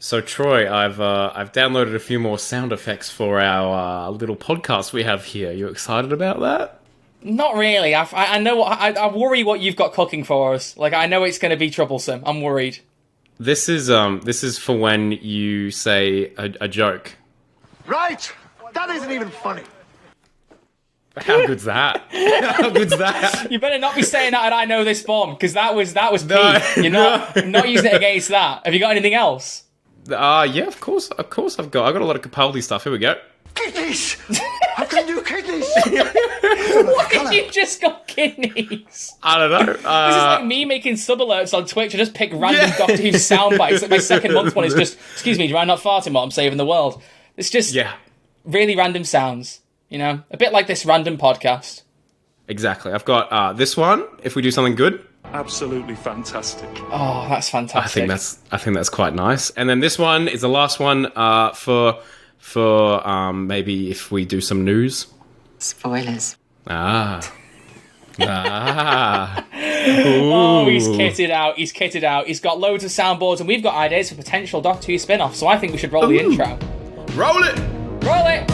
So Troy, I've downloaded a few more sound effects for our little podcast we have here. You excited about that? Not really. I know what I worry what you've got cooking for us. Like I know it's going to be troublesome. I'm worried. This is for when you say a joke. Right! That isn't even funny. How good's that? How good's that? You better not be saying that, and I know this bomb because that was No, peak. You're not using it against that. Have you got anything else? Yeah, of course I've got a lot of Capaldi stuff. Here we go. Kidneys! How can you do kidneys? Why did you just got kidneys? I don't know. This is like me making sub alerts on Twitch. I just pick random Doctor Who sound bites. Like my second month one is just, excuse me, do I not fart in what I'm saving the world? It's just really random sounds. You know, a bit like this random podcast. Exactly. I've got this one. If we do something good. Absolutely fantastic. Oh, that's fantastic. I think that's quite nice. And then this one is the last one for maybe if we do some news. Spoilers. Ah. Oh, he's kitted out. He's got loads of soundboards, and we've got ideas for potential Doctor Who spin-offs, so I think we should roll the intro. Roll it! Roll it!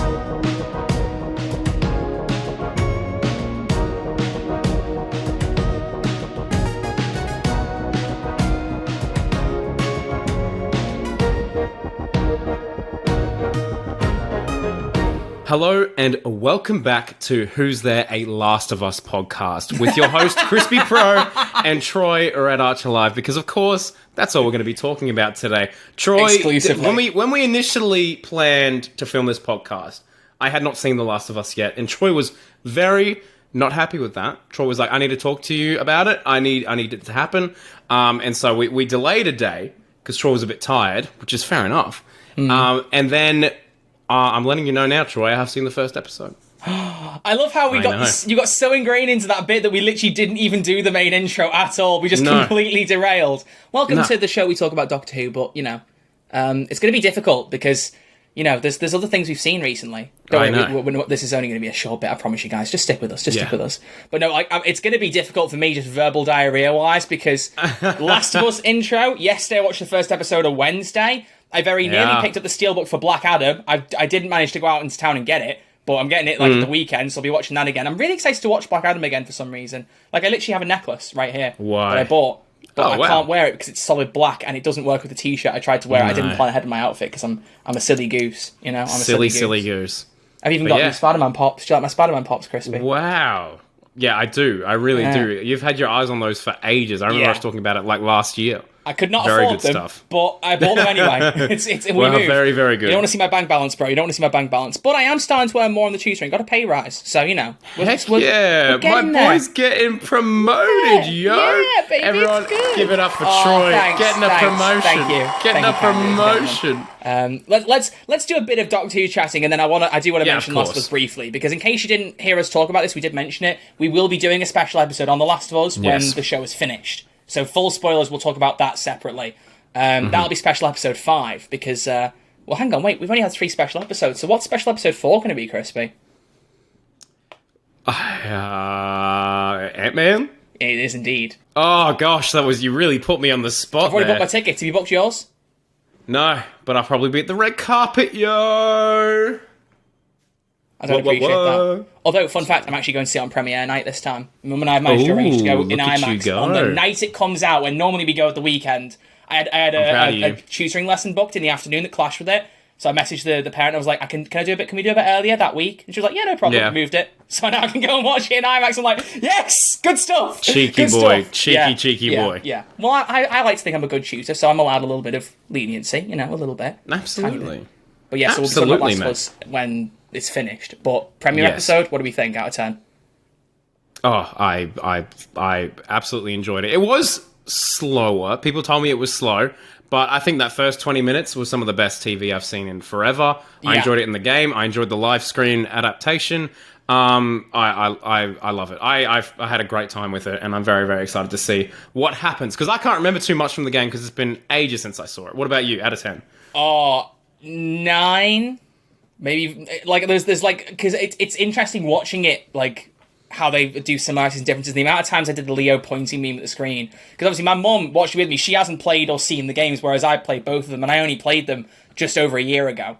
Hello and welcome back to Who's There, a Last of Us podcast with your host Crispy Pro and Troy are at Archer Live because of course that's all we're going to be talking about today. Troy, exclusively. when we initially planned to film this podcast, I had not seen The Last of Us yet, and Troy was very not happy with that. Troy was like, "I need to talk to you about it. I need it to happen," and so we delayed a day because Troy was a bit tired, which is fair enough, and then. I'm letting you know now, Troy. I have seen the first episode. I love how you got so ingrained into that bit that we literally didn't even do the main intro at all. We just completely derailed. Welcome to the show. We talk about Doctor Who, but you know, it's going to be difficult because you know there's other things we've seen recently. Don't worry, this is only going to be a short bit. I promise you guys. Just stick with us. Stick with us. But no, it's going to be difficult for me just verbal diarrhea wise because Last of Us intro. Yesterday I watched the first episode on Wednesday. I very nearly picked up the Steelbook for Black Adam. I didn't manage to go out into town and get it, but I'm getting it like at the weekend, so I'll be watching that again. I'm really excited to watch Black Adam again for some reason. Like, I literally have a necklace right here that I bought, but I can't wear it because it's solid black and it doesn't work with the t-shirt I tried to wear. I didn't plan ahead of my outfit because I'm a silly goose, you know? I'm a silly goose. I've even got new Spider-Man pops. Do you like my Spider-Man pops, Crispy? Wow. Yeah, I do. I really do. You've had your eyes on those for ages. I remember I was talking about it like last year. I could not afford them, but I bought them anyway. Very, very good. You don't want to see my bank balance, bro. You don't want to see my bank balance. But I am starting to earn more on the tutoring. Got a pay rise, so you know. We're boy's getting promoted, yo. Yeah, baby, everyone, give it up for Troy. Thanks, getting a promotion. Thank you. Getting a promotion. Let's do a bit of Doctor Who chatting, and then I do want to mention Last of Us briefly because in case you didn't hear us talk about this, we did mention it. We will be doing a special episode on The Last of Us when the show is finished. So full spoilers, we'll talk about that separately. That'll be special episode 5 because, well, hang on, wait, we've only had 3 special episodes. So what's special episode 4 going to be, Crispy? Ant-Man? It is indeed. Oh gosh, you really put me on the spot. I've already booked my tickets. Have you booked yours? No, but I'll probably be at the red carpet, yo. I don't appreciate that. Although, fun fact, I'm actually going to see it on premiere night this time. Mum and I have managed to arrange to go in IMAX on the night it comes out, when normally we go at the weekend. I had a tutoring lesson booked in the afternoon that clashed with it. So I messaged the parent. I was like, can we do a bit earlier that week? And she was like, yeah, no problem. Yeah. Moved it. So now I can go and watch it in IMAX. I'm like, yes, good stuff. Cheeky boy. Cheeky boy. Yeah. Well, I like to think I'm a good tutor, so I'm allowed a little bit of leniency, you know, a little bit. Absolutely. But yeah, so we'll be talking about Last of Us when it's finished. But premiere episode, what do we think out of 10? Oh, I absolutely enjoyed it. It was slower. People told me it was slow, but I think that first 20 minutes was some of the best TV I've seen in forever. I enjoyed it in the game. I enjoyed the live screen adaptation. I love it. I had a great time with it, and I'm very, very excited to see what happens because I can't remember too much from the game because it's been ages since I saw it. What about you? Out of 10? 9. Maybe like there's like because it's interesting watching it like how they do similarities and differences. The amount of times I did the Leo pointing meme at the screen. Because obviously my mum watched it with me. She hasn't played or seen the games, whereas I played both of them, and I only played them just over a year ago.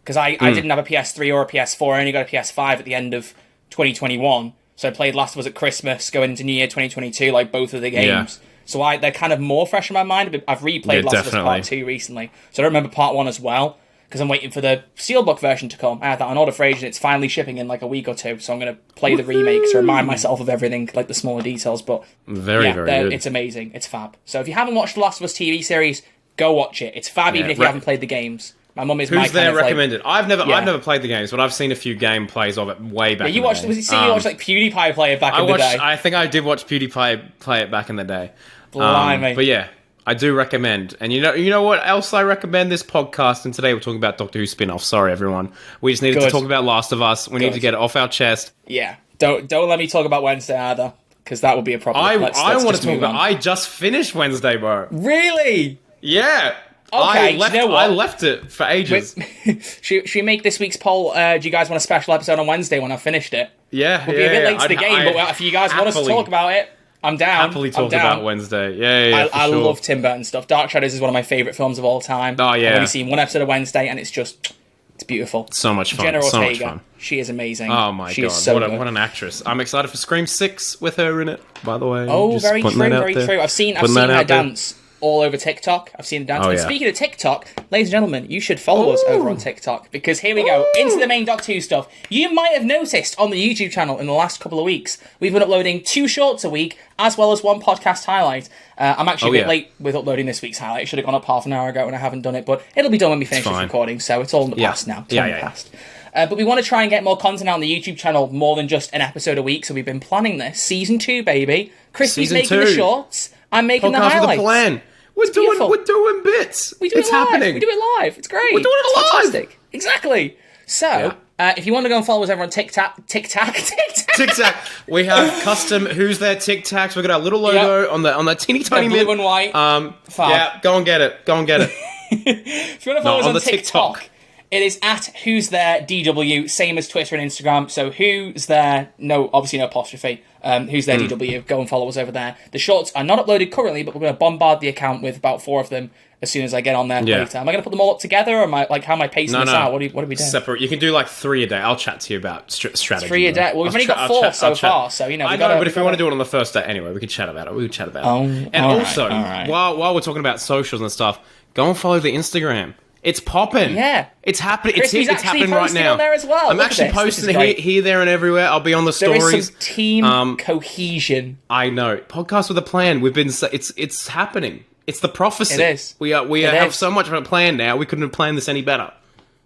Because I didn't have a PS3 or a PS4. I only got a PS5 at the end of 2021. So I played Last of Us at Christmas, going into New Year 2022, like both of the games. Yeah. So they're kind of more fresh in my mind. I've replayed Last of Us Part 2 recently. So I don't remember Part 1 as well. Because I'm waiting for the Steelbook version to come. I had that on order for ages, and it's finally shipping in like a week or two. So I'm going to play the remake to remind myself of everything, like the smaller details. But very good. It's amazing. It's fab. So if you haven't watched the Last of Us TV series, go watch it. It's fab, even if you haven't played the games. My mum is Who's there recommended? I've never played the games, but I've seen a few gameplays of it way back. Yeah, you watched. You watched like PewDiePie play it back in the day? I think I did watch PewDiePie play it back in the day. Blimey. But yeah. I do recommend, and you know what else I recommend this podcast, and today we're talking about Doctor Who spin-off. Sorry, everyone. We just needed to talk about Last of Us. We need to get it off our chest. Yeah. Don't let me talk about Wednesday either, because that would be a problem. I want to talk about... I just finished Wednesday, bro. Really? Yeah. Okay, you know what? I left it for ages. Should we make this week's poll, do you guys want a special episode on Wednesday when I've finished it? Yeah. We'll be a bit late to the game, but if you guys want us to talk about it, I'm down. Happily talk about Wednesday. Yeah, I love Tim Burton stuff. Dark Shadows is one of my favourite films of all time. Oh, yeah. I've only seen one episode of Wednesday, and it's beautiful. So much fun. Jenna Ortega, so much fun. She is amazing. Oh my god, so what an actress. I'm excited for Scream 6 with her in it, by the way. Oh, very true. I've seen her dance all over TikTok. I've seen the dance. And speaking of TikTok, ladies and gentlemen, you should follow us over on TikTok, because here we go, into the main Doctor Who stuff. You might have noticed on the YouTube channel in the last couple of weeks, we've been uploading 2 shorts a week, as well as 1 podcast highlight. I'm actually a bit late with uploading this week's highlight. It should have gone up half an hour ago, and I haven't done it, but it'll be done when we finish this recording, so it's all in the past now. It's all in the past. But we want to try and get more content out on the YouTube channel, more than just an episode a week, so we've been planning this. Season 2, baby. Christy's making the shorts. I'm making the highlights. With a plan. We're doing bits. We do it live. Happening. We do it live. It's great. We're doing it live. Fantastic. Exactly. So, if you want to go and follow us over on TikTok. We have custom Who's There Tic Tacs. We've got our little logo on the teeny tiny blue and white. Yeah, go and get it. If you want to follow us on TikTok, it is at Who's There DW, same as Twitter and Instagram. So Who's There, obviously no apostrophe. Who's There DW, go and follow us over there. The shorts are not uploaded currently, but we're going to bombard the account with about 4 of them as soon as I get on there later. Am I going to put them all up together, or how am I pacing this out? What are we doing? Separate. You can do like 3 a day. I'll chat to you about strategy. 3 a day. Well, we've only got 4 so far, so I know, but if we want to do it on the first day, anyway, we can chat about it. While we're talking about socials and stuff, go and follow the Instagram. It's popping. Yeah. It's happening. It's happening right now. On there as well. I'm actually posting here, there, and everywhere. I'll be on the stories. There is some team cohesion. I know. Podcast with a plan. It's happening. It's the prophecy. It is. We have so much of a plan now. We couldn't have planned this any better.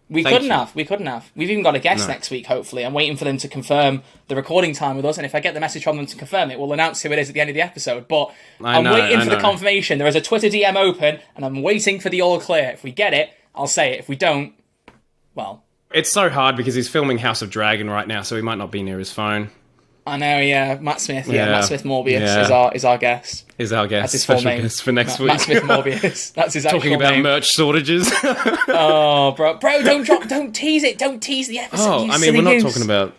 We couldn't have. We've even got a guest next week, hopefully. I'm waiting for them to confirm the recording time with us, and if I get the message from them to confirm it, we'll announce who it is at the end of the episode. But I'm waiting for the confirmation. There is a Twitter DM open, and I'm waiting for the all clear. If we get it, I'll say it. If we don't, well... It's so hard because he's filming House of Dragon right now, so he might not be near his phone. I know, yeah. Matt Smith, Matt Smith Morbius is our guest. Is our guest. That's his full name. Guest for next week. Matt Smith Morbius. That's his actual name. Talking about merch shortages. Oh, bro, don't tease it. Don't tease the episode. We're not talking about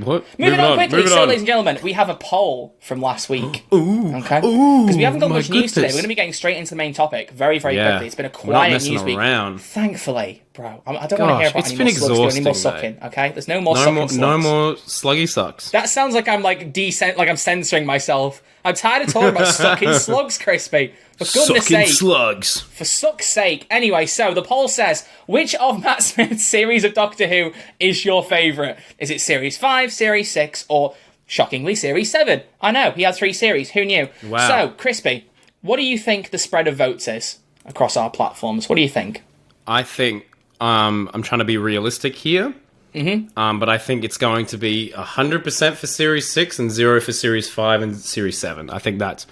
what? Moving on quickly. So, ladies and gentlemen, we have a poll from last week. Okay. Because we haven't got much news today. We're going to be getting straight into the main topic very, very quickly. It's been a quiet news week. Thankfully, bro. I don't want to hear about any more slugs doing any more sucking. Okay. There's no more sucking slugs. No more sluggy sucks. That sounds like I'm I'm censoring myself. I'm tired of talking about sucking slugs, Crispy. For goodness sake. Slugs. For suck's sake. Anyway, so the poll says, which of Matt Smith's series of Doctor Who is your favourite? Is it Series 5, Series 6, or, shockingly, Series 7? I know, he had 3 series. Who knew? Wow. So, Crispy, what do you think the spread of votes is across our platforms? What do you think? I think, I'm trying to be realistic here. But I think it's going to be 100% for Series 6 and 0 for Series 5 and Series 7. I think that's,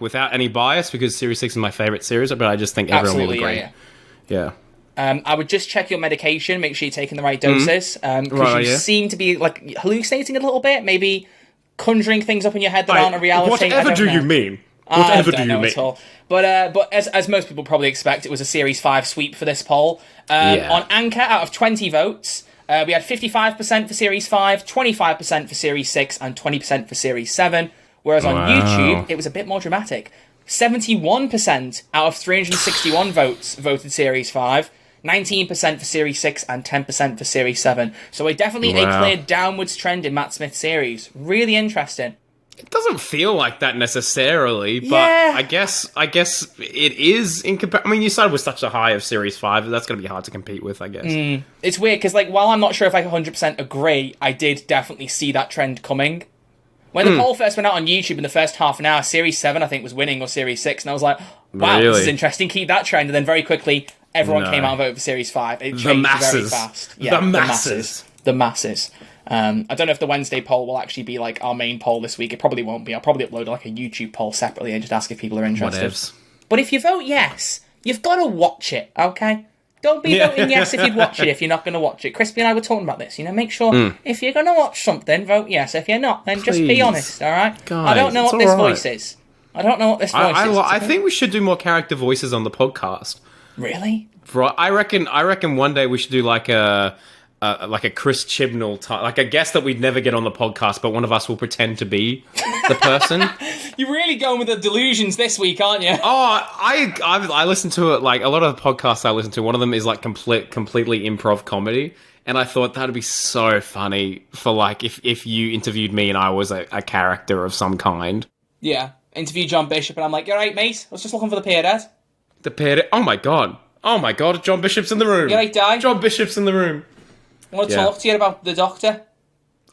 without any bias, because Series 6 is my favourite series, but I just think everyone will agree. Yeah. I would just check your medication, make sure you're taking the right doses, because you seem to be, hallucinating a little bit, maybe conjuring things up in your head that aren't a reality. Whatever do you mean? Whatever do you mean? At all. But as most people probably expect, it was a Series 5 sweep for this poll. On Anchor, out of 20 votes... We had 55% for Series 5, 25% for Series 6, and 20% for Series 7. Whereas on YouTube, it was a bit more dramatic. 71% out of 361 votes voted Series 5, 19% for Series 6, and 10% for Series 7. So definitely a clear downwards trend in Matt Smith's series. Really interesting. It doesn't feel like that necessarily, but I guess it is. I mean, you started with such a high of Series 5, that's going to be hard to compete with, I guess. It's weird, because while I'm not sure if I 100% agree, I did definitely see that trend coming. When the poll first went out on YouTube in the first half an hour, Series 7, I think, was winning, or Series 6, and I was like, wow, This is interesting, keep that trend. And then very quickly, everyone came out and voted for Series 5. It changed very fast. Yeah, the masses. I don't know if the Wednesday poll will actually be our main poll this week. It probably won't be. I'll probably upload a YouTube poll separately and just ask if people are interested. Whatevs. But if you vote yes, you've got to watch it, okay? Don't be voting yes if you'd watch it if you're not going to watch it. Crispy and I were talking about this. Make sure if you're going to watch something, vote yes. If you're not, then just be honest, all right? Guys, I don't know what this voice is. I don't know what this voice is. I think we should do more character voices on the podcast. Really? Right. I reckon one day we should do like a Chris Chibnall type, like a guest that we'd never get on the podcast, but one of us will pretend to be the person. You're really going with the delusions this week, aren't you? Oh, I listen to it, like a lot of the podcasts I listen to. One of them is like completely improv comedy, and I thought that'd be so funny for if you interviewed me and I was a character of some kind. Yeah, interview John Bishop, and I'm like, "You all right, mate? I was just looking for the peer dad." The peer dad. Oh my god, John Bishop's in the room. You all right, Di? John Bishop's in the room. I want to talk to you about the Doctor.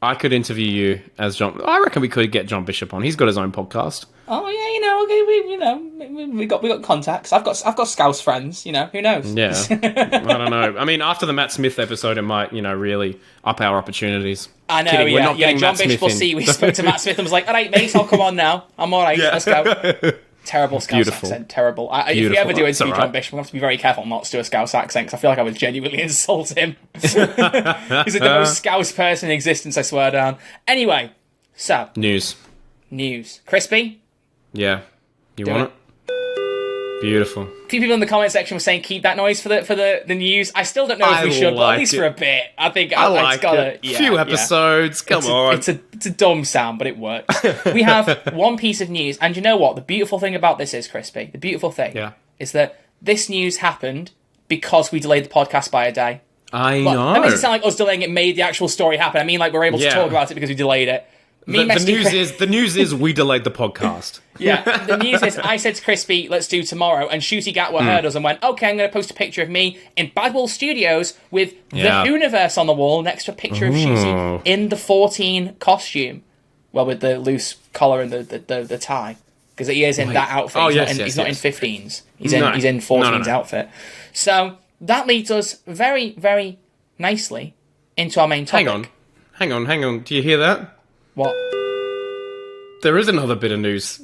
I could interview you as John. I reckon we could get John Bishop on. He's got his own podcast. Oh yeah, okay, we got contacts. I've got Scouse friends. Who knows? Yeah, I don't know. I mean, after the Matt Smith episode, it might really up our opportunities. I know. Kidding, yeah. John Bishop will see. We spoke to Matt Smith and was like, "All right, mate, I'll come on now. I'm all right. Let's go." Terrible Scouse accent. Terrible. If we ever do interview John Bishop, we'll have to be very careful not to do a Scouse accent, because I feel like I would genuinely insult him. He's the most Scouse person in existence, I swear down. Anyway, so. News. Crispy? Yeah. You want it? Beautiful. A few people in the comment section were saying keep that noise for the news. I still don't know if we should, but at least for a bit. I think it's got a few episodes. Come on. It's a dumb sound, but it works. We have one piece of news, and you know what? The beautiful thing about this is, Crispy, the beautiful thing is that this news happened because we delayed the podcast by a day. I know. That makes it sound like us delaying it made the actual story happen. I mean, we're able to talk about it because we delayed it. The news is we delayed the podcast. Yeah, the news is I said to Crispy, let's do tomorrow, and Shooty Gatwa heard us and went, okay, I'm going to post a picture of me in Bad Wolf Studios with the Whoniverse on the wall next to a picture of Shooty in the 14 costume. Well, with the loose collar and the tie. Because he is in that outfit. He's not in 15s. He's in 14's outfit. So that leads us very, very nicely into our main topic. Hang on. Do you hear that? What? There is another bit of news.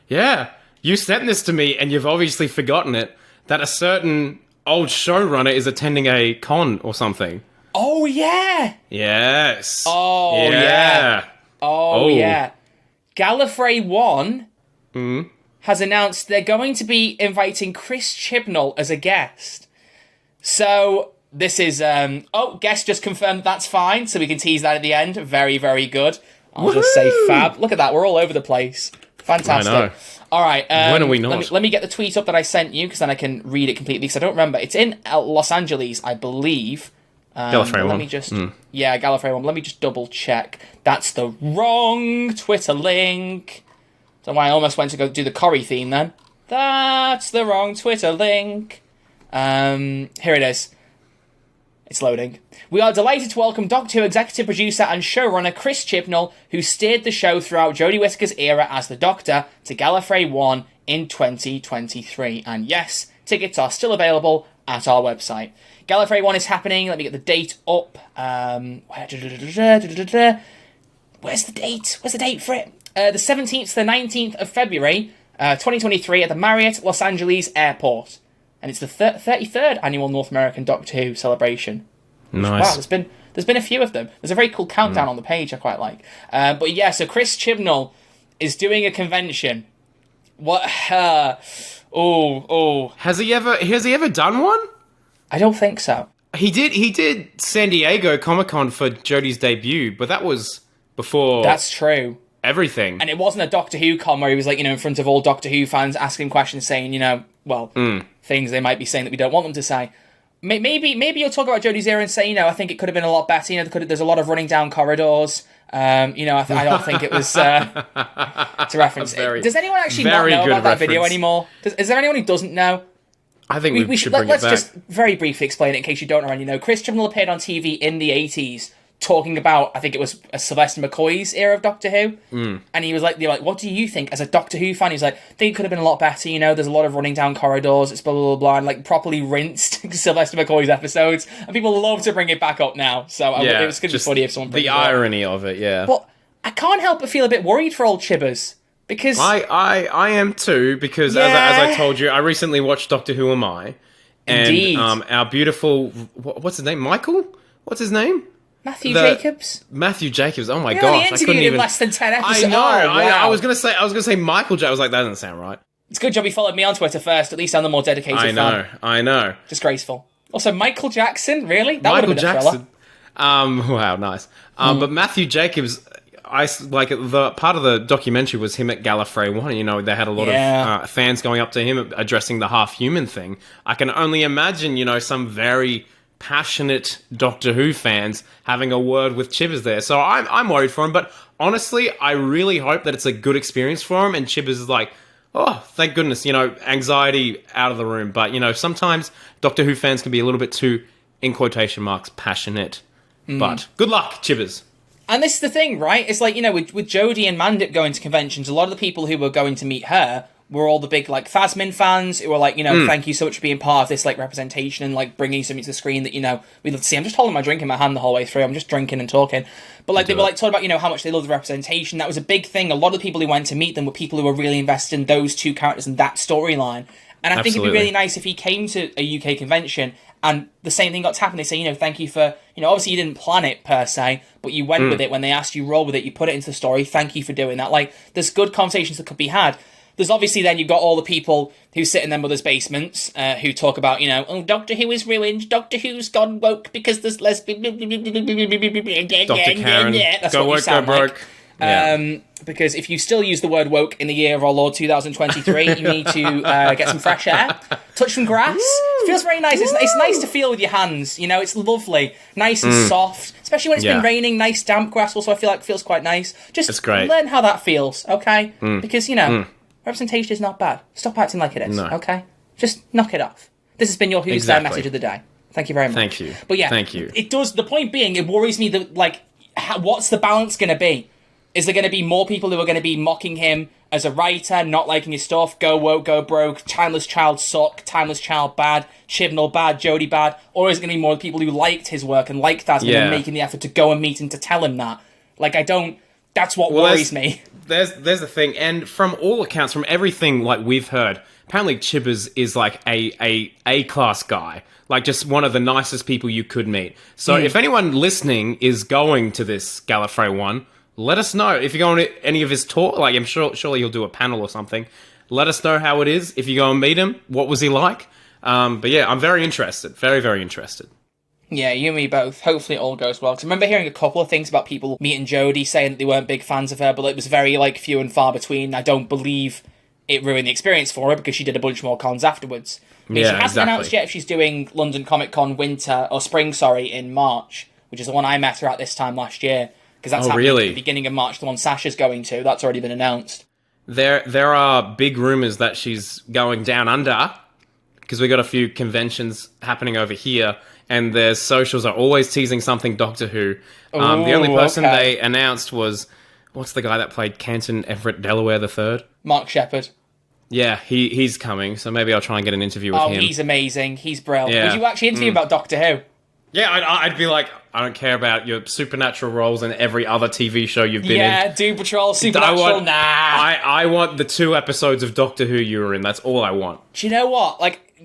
Yeah. You sent this to me, and you've obviously forgotten it, that a certain old showrunner is attending a con or something. Oh, yeah. Yes. Oh, yeah. Oh, yeah. Gallifrey 1 has announced they're going to be inviting Chris Chibnall as a guest. So this is... guest just confirmed that's fine, so we can tease that at the end. Very, very good. I'll just say fab. Look at that. We're all over the place. Fantastic. I know. All right. When are we not? Let me get the tweet up that I sent you, because then I can read it completely, because I don't remember. It's in Los Angeles, I believe. Gallifrey 1. Let me just... Yeah, Gallifrey 1. Let me just double check. That's the wrong Twitter link. Don't know why I almost went to go do the Corrie theme then. That's the wrong Twitter link. Here it is. It's loading. We are delighted to welcome Doctor Who executive producer and showrunner Chris Chibnall, who steered the show throughout Jodie Whittaker's era as the Doctor, to Gallifrey 1 in 2023. And yes, tickets are still available at our website. Gallifrey 1 is happening. Let me get the date up. Where's the date? Where's the date for it? The 17th to the 19th of February, 2023 at the Marriott Los Angeles Airport. And it's the 33rd annual North American Doctor Who celebration. Nice. Wow, there's been a few of them. There's a very cool countdown on the page I quite like. But yeah, so Chris Chibnall is doing a convention. What? Has he ever done one? I don't think so. He did San Diego Comic-Con for Jodie's debut, but that was before... That's true. Everything. And it wasn't a Doctor Who con where he was, like, in front of all Doctor Who fans asking questions, saying, things they might be saying that we don't want them to say. Maybe you'll talk about Jodie's era and say, I think it could have been a lot better. There's a lot of running down corridors. I don't think it was to reference. Does anyone actually not know about that video anymore? Is there anyone who doesn't know? I think we should bring it back. Let's just very briefly explain it in case you don't already know. Chris Chibnall appeared on TV in the 80s talking about, I think it was Sylvester McCoy's era of Doctor Who. And he was like, what do you think as a Doctor Who fan? He's like, I think it could have been a lot better, there's a lot of running down corridors, it's blah, blah, blah, blah, and like properly rinsed Sylvester McCoy's episodes. And people love to bring it back up now. So it was going to be funny if someone brings it up. The irony of it, yeah. But I can't help but feel a bit worried for old Chibbers. Because I am too, because as I told you, I recently watched Doctor Who Am I? And Indeed. Our beautiful, what's his name? Michael? What's his name? Matthew Jacobs. Matthew Jacobs. Oh my gosh! I couldn't interviewed even. him less than 10 episodes. I know. Oh, wow. I was gonna say Michael Jacobs. I was like, that doesn't sound right. It's a good job he followed me on Twitter first. At least I'm the more dedicated fan. I know. Disgraceful. Also, Michael Jackson. Really? That would have been a thriller. Wow, nice. But Matthew Jacobs. The part of the documentary was him at Gallifrey 1. They had a lot of fans going up to him addressing the half-human thing. I can only imagine, some very passionate Doctor Who fans having a word with Chibbers there. So I'm worried for him, but honestly, I really hope that it's a good experience for him, and Chibbers is like, oh, thank goodness, anxiety out of the room. But, sometimes Doctor Who fans can be a little bit too, in quotation marks, passionate. But good luck, Chibbers. And this is the thing, right? It's like, with Jodie and Mandip going to conventions, a lot of the people who were going to meet her were all the big, Phasmin fans who were like, thank you so much for being part of this, representation and, bringing something to the screen that, we'd love to see. I'm just holding my drink in my hand the whole way through. I'm just drinking and talking. But, they were, talking about, how much they love the representation. That was a big thing. A lot of the people who went to meet them were people who were really invested in those two characters and that storyline. And I think it'd be really nice if he came to a UK convention and the same thing got to happen. They say, thank you for, obviously you didn't plan it per se, but you went with it. When they asked you, roll with it, you put it into the story. Thank you for doing that. There's good conversations that could be had. There's obviously then you've got all the people who sit in their mother's basements who talk about, oh, Doctor Who is ruined. Doctor Who's gone woke because there's lesbian. Dr. Karen, that's go what you woke, sound go broke. Yeah. Because if you still use the word woke in the year of our Lord 2023, you need to get some fresh air, touch some grass. It feels very nice. It's nice to feel with your hands. It's lovely, nice and soft, especially when it's been raining. Nice damp grass. Also, I feel like it feels quite nice. Just learn how that feels, okay? Because representation is not bad. Stop acting like it is, okay? Just knock it off. This has been your Who's There message of the day. Thank you very much. Thank you. But yeah, thank you. It does. The point being, it worries me that what's the balance going to be? Is there going to be more people who are going to be mocking him as a writer, not liking his stuff, go woke, go broke, Timeless Child suck, Timeless Child bad, Chibnall bad, Jodie bad, or is it going to be more people who liked his work and liked that and making the effort to go and meet him to tell him that? That's what worries me. There's the thing, and from all accounts, from everything we've heard, apparently Chibbers is a class guy. Just one of the nicest people you could meet. So if anyone listening is going to this Gallifrey 1, let us know. If you're going to any of his talk, I'm surely he'll do a panel or something. Let us know how it is. If you go and meet him, what was he like? But yeah, I'm very interested. Very, very interested. Yeah, you and me both. Hopefully it all goes well. Because I remember hearing a couple of things about people meeting Jodie, saying that they weren't big fans of her, but it was very, few and far between. I don't believe it ruined the experience for her, because she did a bunch more cons afterwards. I mean, she hasn't announced yet if she's doing London Comic Con Spring, in March, which is the one I met her at this time last year. Because that's happening at the beginning of March, the one Sasha's going to. That's already been announced. There are big rumours that she's going down under, because we got a few conventions happening over here, and their socials are always teasing something Doctor Who. The only person they announced was, what's the guy that played Canton Everett Delaware III? Mark Sheppard. Yeah, he's coming, so maybe I'll try and get an interview with him. Oh, he's amazing. He's brilliant. Yeah. Would you actually interview about Doctor Who? Yeah, I'd be like, I don't care about your supernatural roles in every other TV show you've been in. Yeah, Doom Patrol, Supernatural, nah. I want the 2 episodes of Doctor Who you were in. That's all I want. Do you know what?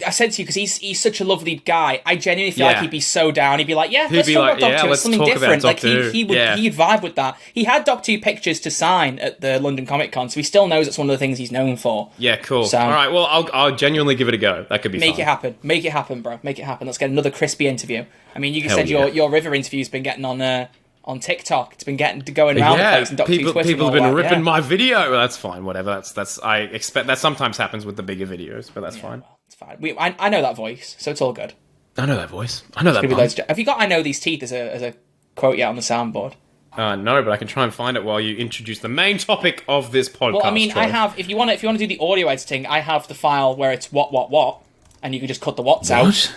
I said to you, because he's such a lovely guy, I genuinely feel like he'd be so down. He'd be like, let's talk about Doctor Who. It's something different. Like, he'd vibe with that. He had Doctor Who pictures to sign at the London Comic Con, so he still knows it's one of the things he's known for. Yeah, cool. So, all right, well, I'll genuinely give it a go. That could be fun. Make it happen. Make it happen, bro. Make it happen. Let's get another crispy interview. I mean, you said your River interview's been getting on TikTok. It's been going around the place, and Doctor Who Twitter. People have been ripping my video. Well, that's fine. Whatever. That's I expect that sometimes happens with the bigger videos, but that's fine. Well, it's fine. I know that voice, so it's all good. I know that voice. I know that voice. Have you got "I know these teeth" as a quote yet on the soundboard? No, but I can try and find it while you introduce the main topic of this podcast. Well, I mean, I have. If you want to do the audio editing, I have the file where it's what, and you can just cut the whats out.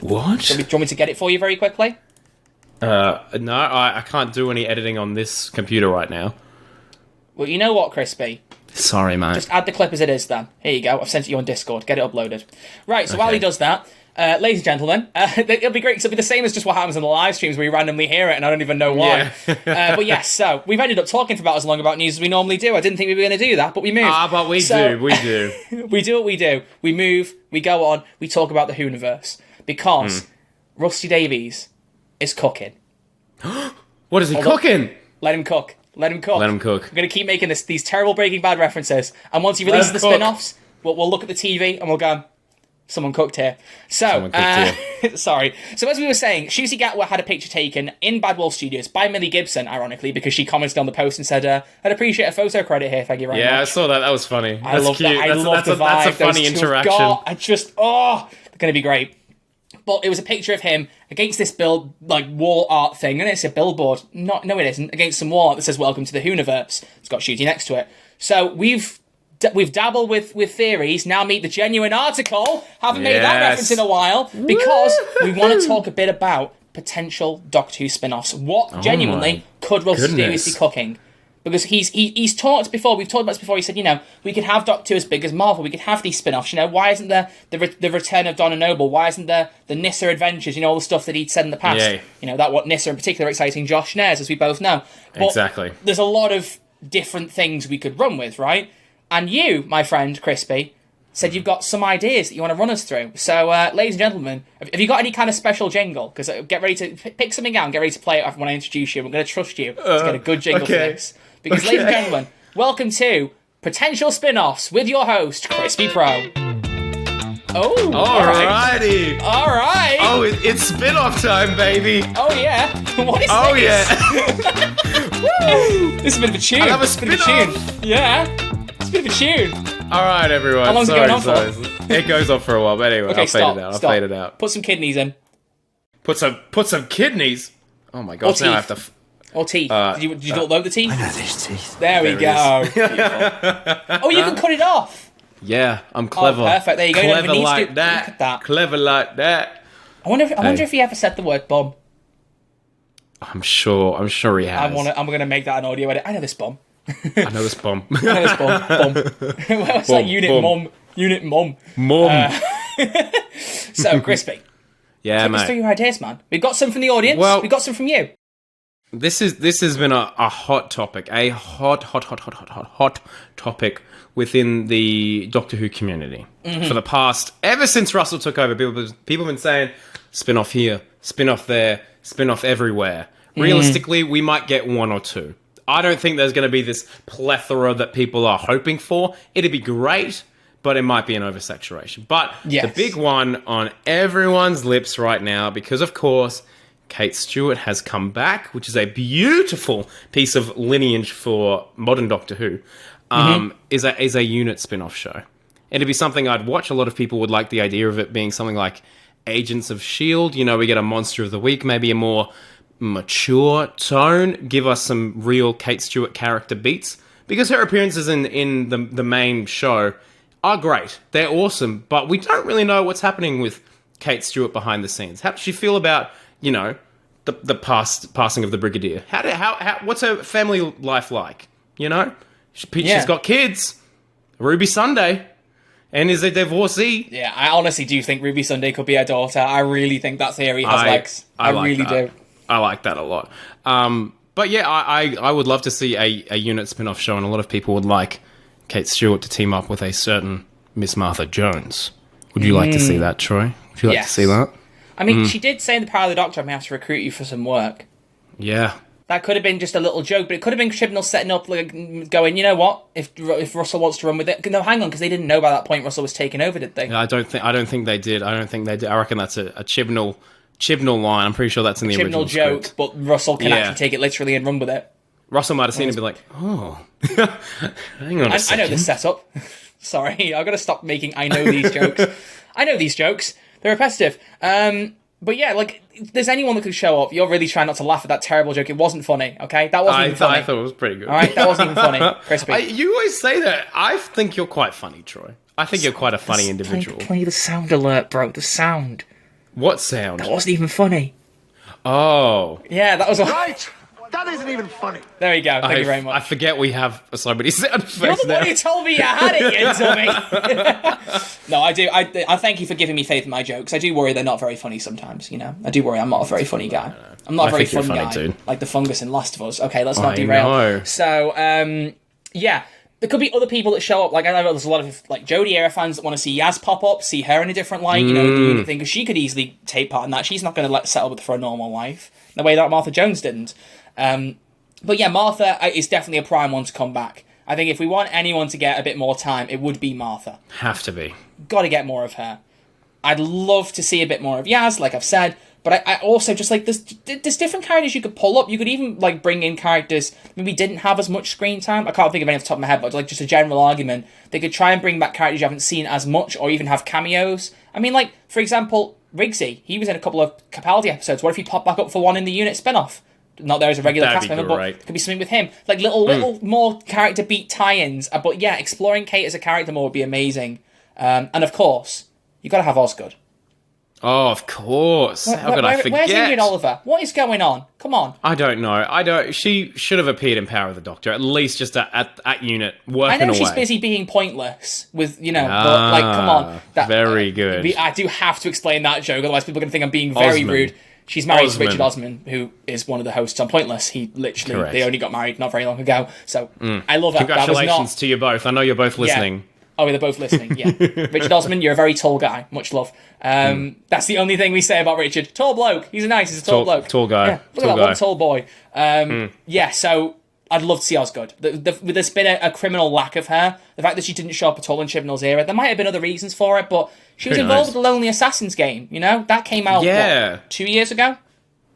What? Do you want me to get it for you very quickly? No, I can't do any editing on this computer right now. Well, you know what, Crispy? Sorry, mate. Just add the clip as it is, then. Here you go. I've sent it you on Discord. Get it uploaded. Right, so while he does that, ladies and gentlemen, it'll be great because it'll be the same as just what happens in the live streams where you randomly hear it and I don't even know why. Yeah. But yes, so we've ended up talking for about as long about news as we normally do. I didn't think we were going to do that, but we moved. But we do. We do what we do. We move, we go on, we talk about the Whoniverse. Because Rusty Davies is cooking. What is he cooking? Let him cook. Let him cook. Let him cook. I'm going to keep making these terrible Breaking Bad references. And once he releases the spin-offs, we'll look at the TV and we'll go, someone cooked here. So, sorry. So as we were saying, Shuzi Gatwa had a picture taken in Bad Wolf Studios by Millie Gibson, ironically, because she commented on the post and said, I'd appreciate a photo credit here, thank you very much. Yeah, I saw that. That was funny. That's cute. I love the vibe. That's a funny interaction. They're going to be great. But it was a picture of him against this wall art thing, and it's a billboard. No, it isn't. Against some wall art that says "Welcome to the Whoniverse." It's got Shooty next to it. So we've dabbled with theories. Now meet the genuine article. Haven't made that reference in a while because we want to talk a bit about potential Doctor Who spin-offs. What genuinely could Rusty Davies be cooking? Because he's talked before, we've talked about this before, he said, we could have Doctor Who as big as Marvel, we could have these spin-offs, why isn't there the return of Donna Noble, why isn't there the Nyssa Adventures, all the stuff that he'd said in the past, that what Nyssa in particular exciting Josh Nares, as we both know. But exactly. There's a lot of different things we could run with, right? And you, my friend Crispy, said you've got some ideas that you want to run us through. So, ladies and gentlemen, have you got any kind of special jingle? Because get ready to pick something out and get ready to play it when I introduce you. I'm going to trust you to get a good jingle for this. Because, ladies and gentlemen, welcome to Potential Spin-Offs with your host, Crispy Pro. Oh, alrighty. All right. Oh, it's spin-off time, baby. Oh, yeah. What is this? Oh, yeah. Woo! This is a bit of a tune. I have a spin-off. Yeah. It's a bit of a tune. All right, everyone. How long's it going on for? It goes on for a while, but anyway, okay, I'll fade it out. Put some kidneys in. Put some kidneys? Oh, my God. Now I have to... Or teeth. Did you upload the teeth? I know these teeth. There we go. Oh, you can cut it off. Yeah, I'm clever. Oh, perfect. There you go. Clever like that. Look at that. Clever like that. I wonder if he ever said the word bum. I'm sure he has. I'm going to make that an audio edit. I know this bum. I know this bum. I know this bum. What's that unit mum? Unit mum. Mum. So, Crispy. Yeah, take us through your ideas, man. We've got some from the audience. Well, we've got some from you. This has been a hot topic, a hot topic within the Doctor Who community for the past, ever since Russell took over. People have been saying spin-off here, spin-off there, spin-off everywhere. Realistically, we might get one or two. I don't think there's going to be this plethora that people are hoping for. It'd be great, but it might be an oversaturation. But the big one on everyone's lips right now, because of course Kate Stewart has come back, which is a beautiful piece of lineage for modern Doctor Who, is a unit spin-off show. It'd be something I'd watch. A lot of people would like the idea of it being something like Agents of S.H.I.E.L.D. We get a Monster of the Week, maybe a more mature tone, give us some real Kate Stewart character beats, because her appearances in the main show are great. They're awesome, but we don't really know what's happening with Kate Stewart behind the scenes. How does she feel about the passing of the Brigadier? What's her family life like? She's got kids. Ruby Sunday, and is a divorcee. Yeah, I honestly do think Ruby Sunday could be her daughter. I really think that theory has legs. I like really do. I like that a lot. But yeah, I would love to see a unit spin-off show, and a lot of people would like Kate Stewart to team up with a certain Miss Martha Jones. Would you like to see that, Troy? Would you like to see that? I mean, she did say in the Power of the Doctor, I may have to recruit you for some work. Yeah. That could have been just a little joke, but it could have been Chibnall setting up, like, going, you know what? If Russell wants to run with it, no, hang on, because they didn't know by that point Russell was taking over, did they? I don't think they did. I reckon that's a Chibnall line. I'm pretty sure that's in the original joke, script. but Russell can actually take it literally and run with it. Russell might have seen it and be like, oh, hang on a second. I know this setup. Sorry, I've got to stop making I know these jokes. I know these jokes. They're repetitive. But yeah, like, if there's anyone that could show up, you're really trying not to laugh at that terrible joke. It wasn't funny, okay? That wasn't even funny. I thought it was pretty good. All right, that wasn't even funny. Crispy. You always say that. I think you're quite funny, Troy. I think you're quite a funny individual. Play the sound alert, bro. The sound. What sound? That wasn't even funny. Oh. Yeah, that was... Right! That isn't even funny. There you go. Thank you very much. I forget we have so many sound effects You're the now. one who told me you had it, you dummy. No, I do. I thank you for giving me faith in my jokes. I do worry they're not very funny sometimes, you know. I do worry I'm not a very funny guy. I'm not a very fun guy. Too. Like the fungus in Last of Us. Okay, let's not derail. Know. So, yeah. There could be other people that show up. Like, I know there's a lot of, like, Jodie Era fans that want to see Yaz pop up, see her in a different light, you know, the unit thing, because she could easily take part in that. She's not going to settle with for a normal life, the way that Martha Jones didn't. But yeah, Martha is definitely a prime one to come back. I think if we want anyone to get a bit more time, it would be Martha. Have to be. Got to get more of her. I'd love to see a bit more of Yaz, like I've said, but I also just, like, there's different characters you could pull up. You could even, like, bring in characters maybe didn't have as much screen time. I can't think of any off the top of my head, but, like, just a general argument. They could try and bring back characters you haven't seen as much, or even have cameos. I mean, like, for example, Rigsy. He was in a couple of Capaldi episodes. What if he popped back up for one in the unit spin-off? Not there as a regular cast member, but it could be something with him. Like, little more character beat tie-ins. But yeah, exploring Kate as a character more would be amazing. And of course, you got to have Osgood. Oh, of course. How could I forget? Where's Ingrid Oliver? What is going on? Come on. I don't know. She should have appeared in Power of the Doctor, at least just at unit, working away. I know she's busy being pointless with, you know, but, like, come on. Very good. I do have to explain that joke, otherwise people are going to think I'm being very rude. She's married to Richard Osman, who is one of the hosts on Pointless. He literally, they only got married not very long ago. So, I love that. Congratulations to you both. I know you're both listening. Yeah. Oh, they're both listening, yeah. Richard Osman, you're a very tall guy. Much love. That's the only thing we say about Richard. Tall bloke. He's a tall bloke. Tall guy. Yeah, look at that one tall boy. Yeah, so I'd love to see Osgood. There's been a criminal lack of her. The fact that she didn't show up at all in Chibnall's era. There might have been other reasons for it, but she was involved with the Lonely Assassins game, you know? That came out, what, 2 years ago?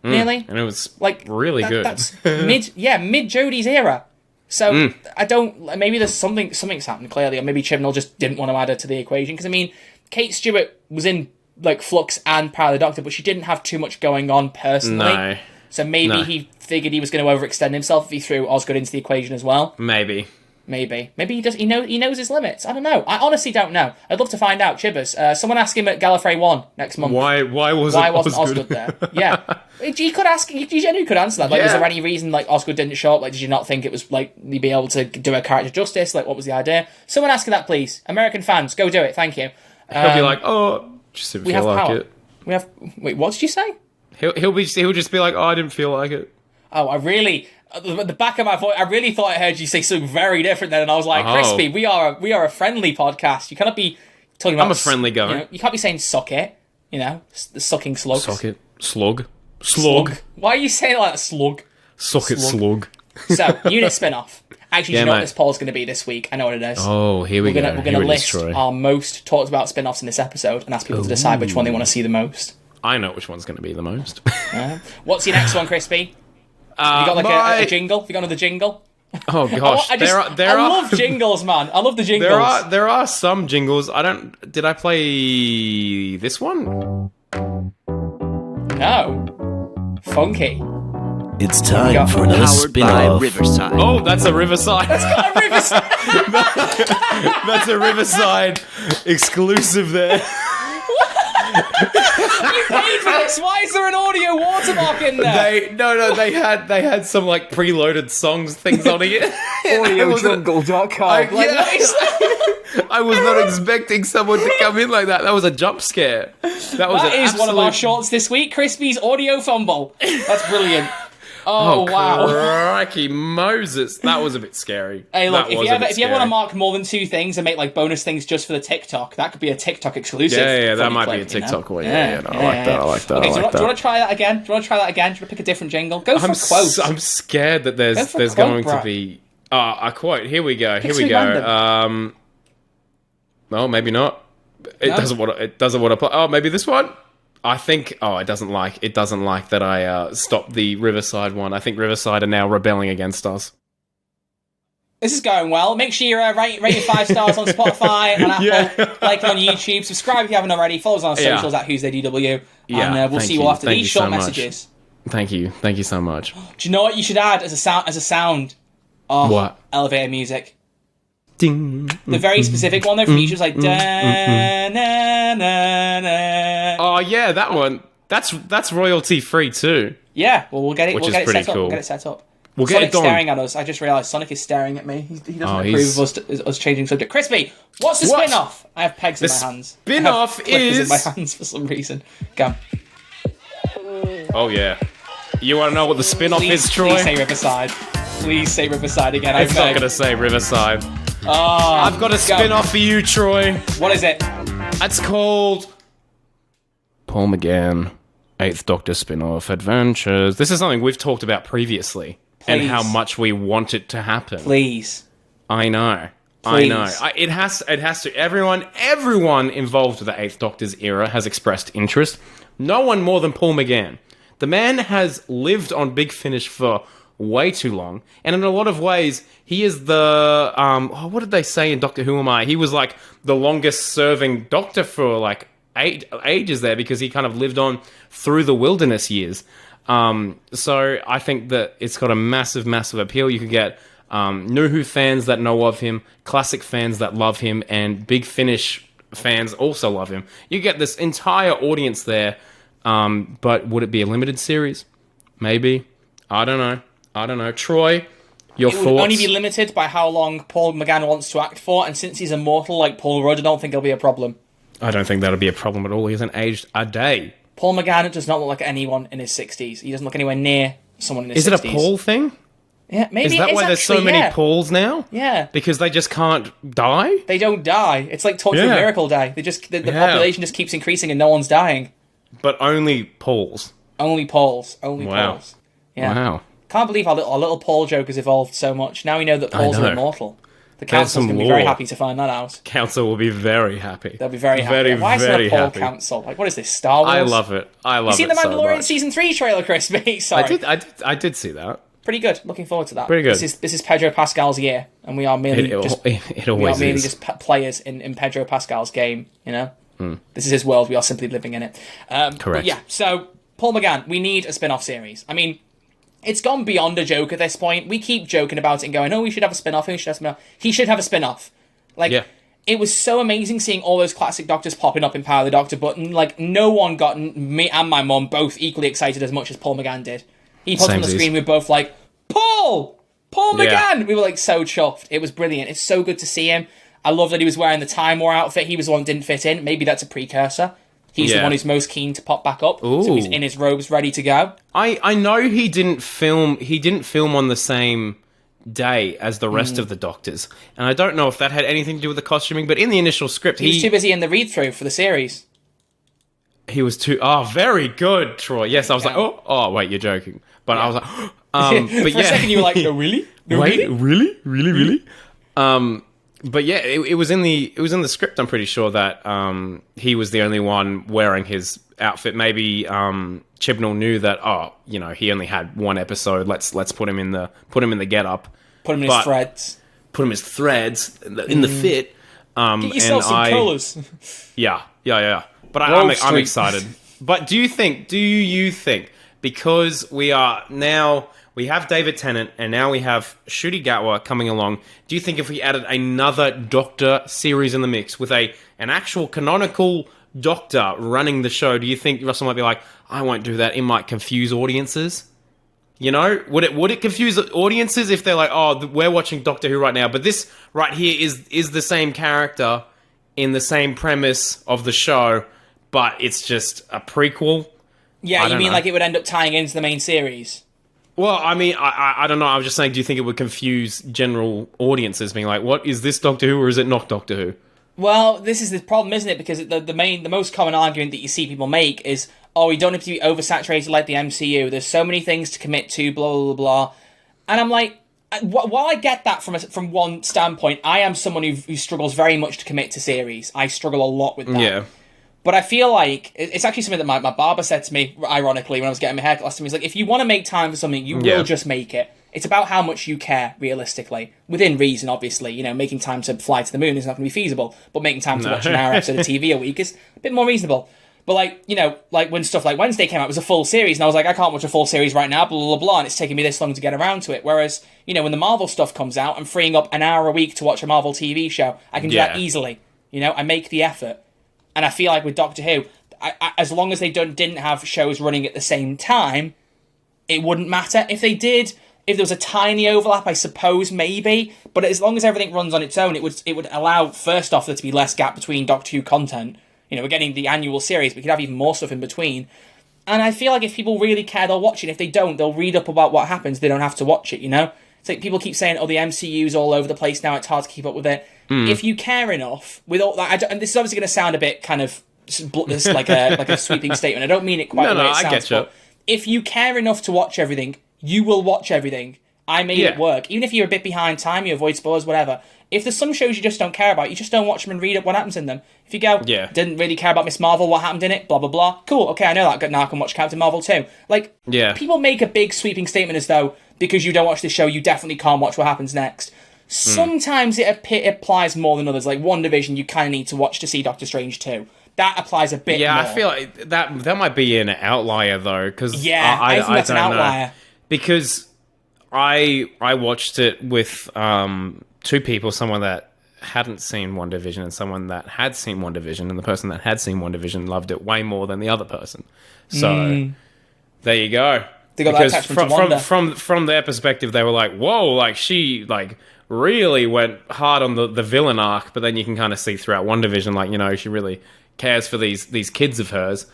Nearly? And it was, like, really good. That's mid Jodie's era. So, I don't... Maybe there's something's happened, clearly, or maybe Chibnall just didn't want to add her to the equation. Because, I mean, Kate Stewart was in, like, Flux and Power of the Doctor, but she didn't have too much going on personally. No. So maybe he figured he was going to overextend himself if he threw Osgood into the equation as well. Maybe he does. He knows his limits. I don't know. I honestly don't know. I'd love to find out. Chibbers. Someone ask him at Gallifrey 1 next month. Why wasn't Osgood there? Yeah, you could ask. You genuinely could answer that. Like, was there any reason like Osgood didn't show up? Like, did you not think it was like you'd be able to do a character justice? Like, what was the idea? Someone ask that, please. American fans, go do it. Thank you. He'll be like, oh, just didn't feel like it. We have. Wait, what did you say? He'll just be like, oh, I didn't feel like it. Oh, at the back of my voice, I really thought I heard you say something very different then, and I was like, Crispy, we are a friendly podcast. You cannot be talking about... I'm a friendly guy. You know, you can't be saying suck it, you know, the sucking slugs. Suck it. Slug. Why are you saying it like that, slug? Suck it, slug. So, unit spin-off. Actually, do you know what this poll's going to be this week? I know what it is. Oh, here we go. We're going to list our most talked about spin-offs in this episode and ask people to decide which one they want to see the most. I know which one's going to be the most. What's your next one, Crispy? Have you got like a jingle? Have you got another jingle? Oh gosh, I love jingles, man. I love the jingles. There are some jingles. Did I play this one? No. Funky. It's time for another spin-off. Riverside. Oh, that's a Riverside. That's got a Riverside. That's a Riverside exclusive there. You paid for this. Why is there an audio watermark in there? They had some like preloaded songs things on it. AudioJungle.com. I was not expecting someone to come in like that. That was a jump scare. That is one of our shorts this week. Crispy's audio fumble. That's brilliant. Oh, wow. Crikey Moses. That was a bit scary. Hey, look, if you ever want to scary. mark more than 2 things and make like bonus things just for the TikTok, that could be a TikTok exclusive. Yeah, that might clip, be a TikTok one. I like that. Okay, do you want to try that again? Do you want to try that again? Do you want to pick a different jingle? Go for a quote. I'm scared that there's quote, going bro. to be a quote. Here we go. Random. No, maybe not. It doesn't want to apply. Oh, maybe this one. I think. Oh, it doesn't like that I stopped the Riverside one. I think Riverside are now rebelling against us. This is going well. Make sure you rate it 5 stars on Spotify and Apple. Like it on YouTube. Subscribe if you haven't already. Follow us on our socials at Who's They DW. And we'll see you all after these short messages. Thank you so much. Do you know what you should add as a sound? Oh, what? Elevator music. Ding. The very specific one though from each was like da na na na. Oh yeah, that one. That's royalty free too. Yeah, well we'll get it. Which We'll is get it pretty set up. cool. We'll get it set up. We'll get Sonic's it done. staring at us. I just realised Sonic is staring at me. He doesn't approve of us changing subject. Crispy, what's the spin-off? I have pegs in my hands. Spin-off is in my hands for some reason. Go. Oh yeah. You want to know what the spin-off is, Troy? Please say Riverside. Please say Riverside again. It's not going to say Riverside. Oh, I've got a spin-off for you, Troy. What is it? It's called Paul McGann, 8th Doctor Spin-off Adventures. This is something we've talked about previously. Please. And how much we want it to happen. Please. I know. Please. I know. It has to. Everyone involved with the 8th Doctor's era has expressed interest. No one more than Paul McGann. The man has lived on Big Finish for way too long, and in a lot of ways, he is the what did they say in Doctor Who Am I? He was like the longest serving Doctor for like ages there because he kind of lived on through the wilderness years. So I think that it's got a massive appeal. You could get New Who fans that know of him, classic fans that love him, and Big Finish fans also love him. You get this entire audience there. But would it be a limited series? Maybe. I don't know. Troy, your thoughts? It would only be limited by how long Paul McGann wants to act for, and since he's immortal like Paul Rudd, I don't think it'll be a problem. I don't think that'll be a problem at all. He hasn't aged a day. Paul McGann does not look like anyone in his 60s. He doesn't look anywhere near someone in his 60s. Is it a Paul thing? Yeah, maybe. Is that why there's so many Pauls now? Yeah. Because they just can't die? They don't die. It's like Torchwood Miracle Day. The population just keeps increasing and no one's dying. But only Pauls. Only Pauls. Pauls. Yeah. Wow. Can't believe our little Paul joke has evolved so much. Now we know that Pauls are immortal. The council's going to be very happy to find that out. Council will be very happy. They'll be very happy. Why is there a Paul council? Like, what is this, Star Wars? I love it. You seen the Mandalorian Season 3 trailer, Crispy? Sorry. I did see that. Pretty good. Looking forward to that. Pretty good. This is Pedro Pascal's year, and we are merely just players in Pedro Pascal's game, you know? This is his world. We are simply living in it. Correct. Yeah, so Paul McGann, we need a spin-off series. I mean, it's gone beyond a joke at this point. We keep joking about it and going, oh, we should have a spin-off. He should have a spin-off. It was so amazing seeing all those classic Doctors popping up in Power of the Doctor, but no one got me and my mum both equally excited as much as Paul McGann did. He put on the screen, we were both like, Paul McGann! Yeah. We were like so chuffed. It was brilliant. It's so good to see him. I love that he was wearing the Time War outfit. He was the one that didn't fit in. Maybe that's a precursor. He's the one who's most keen to pop back up. Ooh. So he's in his robes, ready to go. I know he didn't film on the same day as the rest of the Doctors. And I don't know if that had anything to do with the costuming, but in the initial script, he was too busy in the read-through for the series. He was too... Oh, very good, Troy. Yes, I was like, oh, wait, you're joking. But I was like, but for a second you were like, no, really? No, wait, really? But yeah, it was in the script. I'm pretty sure that he was the only one wearing his outfit. Maybe Chibnall knew that. He only had one episode. Let's put him in the get-up. Put him in his threads. Put him in his threads in the fit. Get yourself some colours. Yeah. But I'm excited. But do you think because we have David Tennant, and now we have Ncuti Gatwa coming along. Do you think if we added another Doctor series in the mix with an actual canonical Doctor running the show, do you think Russell might be like, I won't do that, it might confuse audiences? You know? Would it confuse audiences if they're like, oh, we're watching Doctor Who right now, but this right here is the same character in the same premise of the show, but it's just a prequel? Yeah, you mean know. like it would end up tying into the main series? Well, I mean, I don't know. I was just saying, do you think it would confuse general audiences being like, what, is this Doctor Who or is it not Doctor Who? Well, this is the problem, isn't it? Because the most common argument that you see people make is, oh, we don't have to be oversaturated like the MCU. There's so many things to commit to, blah, blah, blah. And I'm like, while I get that from one standpoint, I am someone who struggles very much to commit to series. I struggle a lot with that. Yeah. But I feel like it's actually something that my barber said to me, ironically, when I was getting my haircut last time. He's like, if you want to make time for something, you will just make it. It's about how much you care, realistically. Within reason, obviously. You know, making time to fly to the moon is not going to be feasible, but making time to watch an hour episode of TV a week is a bit more reasonable. But, like, you know, like when stuff like Wednesday came out, it was a full series, and I was like, I can't watch a full series right now, blah, blah, blah, and it's taking me this long to get around to it. Whereas, you know, when the Marvel stuff comes out, I'm freeing up an hour a week to watch a Marvel TV show. I can do that easily. You know, I make the effort. And I feel like with Doctor Who, as long as they didn't have shows running at the same time, it wouldn't matter. If they did, if there was a tiny overlap, I suppose maybe. But as long as everything runs on its own, it would allow, first off, there to be less gap between Doctor Who content. You know, we're getting the annual series, we could have even more stuff in between. And I feel like if people really care, they'll watch it. If they don't, they'll read up about what happens. They don't have to watch it, you know? It's like people keep saying, oh, the MCU's all over the place now, it's hard to keep up with it. If you care enough, with all that, and this is obviously going to sound a bit kind of like a sweeping statement. I don't mean it quite the way it sounds. I get you. But if you care enough to watch everything, you will watch everything. I made it work. Even if you're a bit behind time, you avoid spoilers, whatever. If there's some shows you just don't care about, you just don't watch them and read up what happens in them. If you go, didn't really care about Miss Marvel, what happened in it, blah, blah, blah. Cool, okay, I know that. Now I can watch Captain Marvel too. Like, people make a big sweeping statement as though, because you don't watch this show, you definitely can't watch what happens next. Sometimes it applies more than others. Like WandaVision, you kind of need to watch to see Doctor Strange too. That applies a bit more. I feel like that might be an outlier, though. Cause I think that's an outlier. Because I watched it with two people, someone that hadn't seen WandaVision and someone that had seen WandaVision, and the person that had seen WandaVision loved it way more than the other person. So there you go. They got because from their perspective, they were like, "Whoa!" Like she really went hard on the villain arc, but then you can kind of see throughout WandaVision, like, you know, she really cares for these kids of hers.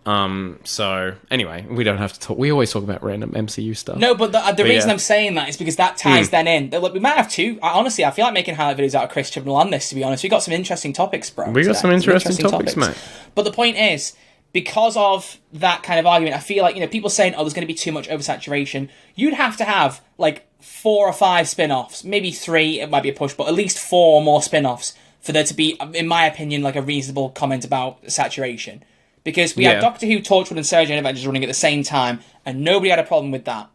So anyway, we don't have to talk. We always talk about random MCU stuff. No, but the reason I'm saying that is because that ties then in. Look, we might have two. Honestly, I feel like making highlight videos out of Chris Chibnall on this. To be honest, we got some interesting topics, bro. We got some interesting topics, mate. But the point is, because of that kind of argument, I feel like, you know, people saying, oh, there's going to be too much oversaturation. You'd have to have like 4 or 5 spin-offs, maybe 3. It might be a push, but at least 4 or more spin-offs for there to be, in my opinion, like a reasonable comment about saturation. Because we had Doctor Who, Torchwood, and Sarah Jane Adventures running at the same time, and nobody had a problem with that.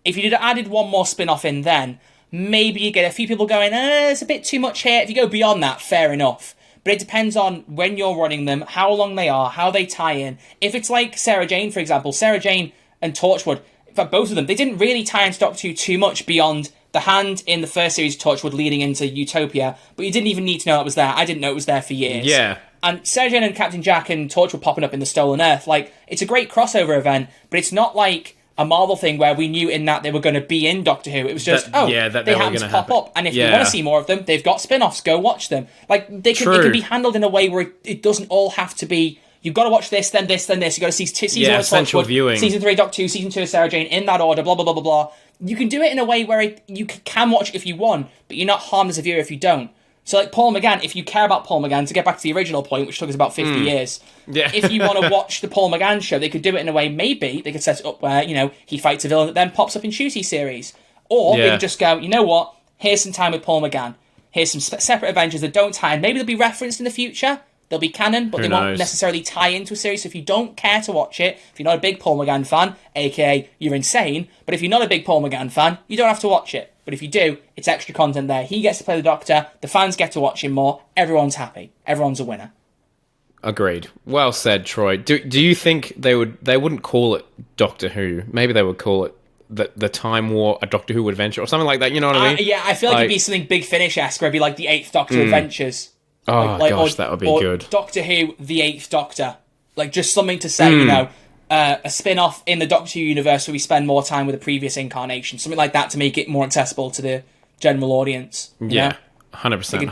If you'd have added one more spin-off in then, maybe you get a few people going, it's a bit too much here. If you go beyond that, fair enough. But it depends on when you're running them, how long they are, how they tie in. If it's like Sarah Jane, for example, Sarah Jane and Torchwood, in fact, both of them, they didn't really tie into Doctor Who too much beyond the hand in the first series of Torchwood leading into Utopia, but you didn't even need to know that was there. I didn't know it was there for years. Yeah. And Sarah Jane and Captain Jack and Torchwood popping up in the Stolen Earth, like, it's a great crossover event, but it's not like a Marvel thing where we knew in that they were going to be in Doctor Who. It was just, they happen to pop up. And if you want to see more of them, they've got spin-offs. Go watch them. Like, it can be handled in a way where it doesn't all have to be, you've got to watch this, then this, then this. You've got to see season 1 of essential Torchwood, viewing. season 3 Doctor Who, season 2 of Sarah Jane, in that order, blah, blah, blah, blah, blah. You can do it in a way where you can watch it if you want, but you're not harmed as a viewer if you don't. So, like, Paul McGann, if you care about Paul McGann, to get back to the original point, which took us about 50 years, if you want to watch the Paul McGann show, they could do it in a way, maybe, they could set it up where, you know, he fights a villain that then pops up in Shooty series. Or they could just go, you know what, here's some time with Paul McGann. Here's some separate adventures that don't tie in. Maybe they'll be referenced in the future. They'll be canon, but they won't necessarily tie into a series. So if you don't care to watch it, if you're not a big Paul McGann fan, aka you're insane, but if you're not a big Paul McGann fan, you don't have to watch it. But if you do, it's extra content there. He gets to play the Doctor, the fans get to watch him more, everyone's happy. Everyone's a winner. Agreed. Well said, Troy. Do you think they wouldn't call it Doctor Who? Maybe they would call it the Time War, a Doctor Who adventure, or something like that, you know what I mean? Yeah, I feel like it'd be something Big Finish-esque, where it'd be like the 8th Doctor Adventures. Oh, gosh, that would be good. Doctor Who, the 8th Doctor. Like, just something to say, you know, a spin-off in the Doctor Who universe where we spend more time with the previous incarnation. Something like that to make it more accessible to the general audience. Yeah, 100%.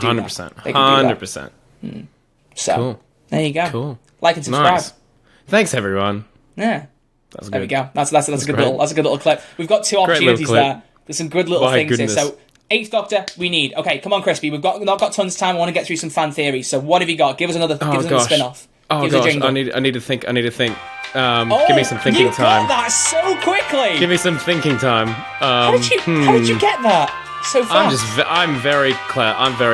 100%. So, there you go. Cool. Like and subscribe. Nice. Thanks, everyone. Yeah. That's good. There we go. That's a good little clip. We've got 2 opportunities there. There's some good little things here. So, 8th Doctor, we need. Okay, come on, Crispy. We've not got tons of time. I want to get through some fan theories. So, what have you got? Give us another spin-off. Oh gosh, I need to think. Give me some thinking time. You got that so quickly. Give me some thinking time. How did you get that so fast? I'm very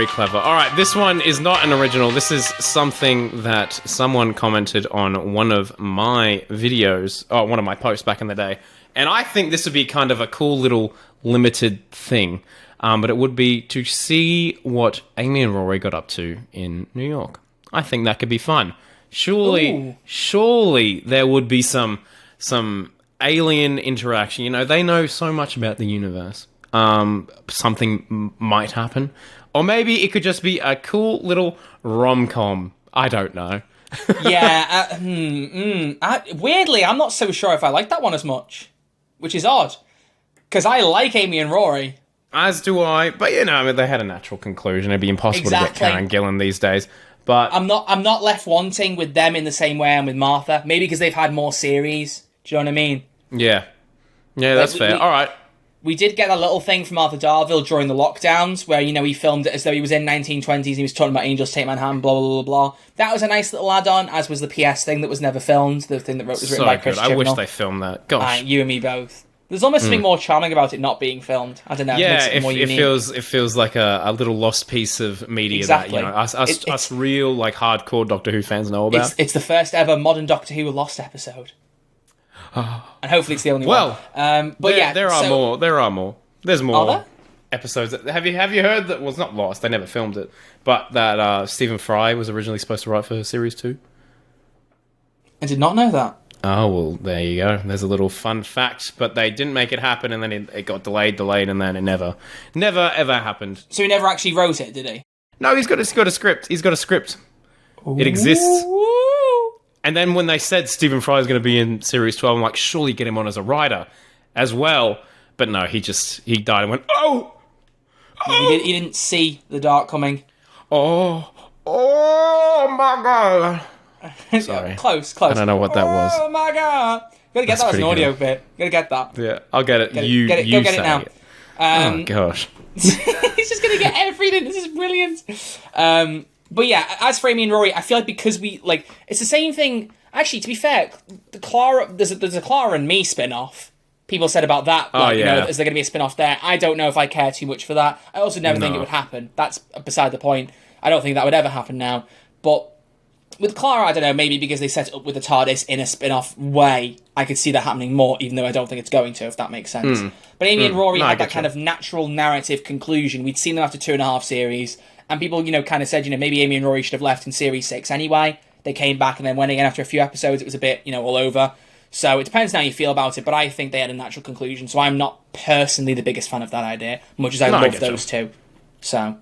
clever. All right, this one is not an original. This is something that someone commented on one of my videos, one of my posts back in the day, and I think this would be kind of a cool little limited thing. But it would be to see what Amy and Rory got up to in New York. I think that could be fun. Surely there would be some alien interaction. You know, they know so much about the universe. Something might happen. Or maybe it could just be a cool little rom-com. I don't know. Yeah. Weirdly, I'm not so sure if I like that one as much, which is odd. Because I like Amy and Rory. As do I. But, you know, I mean, they had a natural conclusion. It'd be impossible to get Karen Gillan these days. But I'm not left wanting with them in the same way I'm with Martha. Maybe because they've had more series. Do you know what I mean? Yeah. Yeah, that's fair. All right. We did get a little thing from Arthur Darvill during the lockdowns where, you know, he filmed it as though he was in 1920s and he was talking about Angels Take Manhattan, blah, blah, blah, blah. That was a nice little add-on, as was the PS thing that was never filmed, the thing that was written by Chris Chibnall. I wish they filmed that. Gosh. You and me both. There's almost something more charming about it not being filmed. I don't know. Yeah, it makes it more unique. It feels like a little lost piece of media that, you know, us real, like, hardcore Doctor Who fans know about. It's the first ever modern Doctor Who lost episode. And hopefully it's the only one. There are more. There's more. Are there? Episodes. Have you heard that? Well, it's not lost. They never filmed it, but that Stephen Fry was originally supposed to write for series 2. I did not know that. Oh well, there you go. There's a little fun fact, but they didn't make it happen, and then it got delayed, and then it never ever happened. So he never actually wrote it, did he? No, he's got a script. He's got a script. Ooh. It exists. And then when they said Stephen Fry is going to be in series 12, I'm like, surely get him on as a writer as well. But no, he died and went, oh! He didn't see the dark coming. Oh my god. Sorry. Close. I don't know what that was. Oh my god. Gotta get that as an audio bit. Gotta get that. Yeah, I'll get it. You get it now. Oh gosh. He's just gonna get everything. This is brilliant. But yeah, as for Amy and Rory, I feel like because it's the same thing. Actually, to be fair, there's a Clara and Me spin-off. People said about that, you know, is there going to be a spin-off there? I don't know if I care too much for that. I also never think it would happen. That's beside the point. I don't think that would ever happen now. But with Clara, I don't know, maybe because they set it up with the TARDIS in a spin-off way, I could see that happening more, even though I don't think it's going to, if that makes sense. But Amy and Rory had that kind of natural narrative conclusion. We'd seen them after 2.5 series, and people, you know, kind of said, you know, maybe Amy and Rory should have left in series 6 anyway. They came back and then went again after a few episodes. It was a bit, you know, all over. So it depends on how you feel about it, but I think they had a natural conclusion. So I'm not personally the biggest fan of that idea, much as I love those two. So,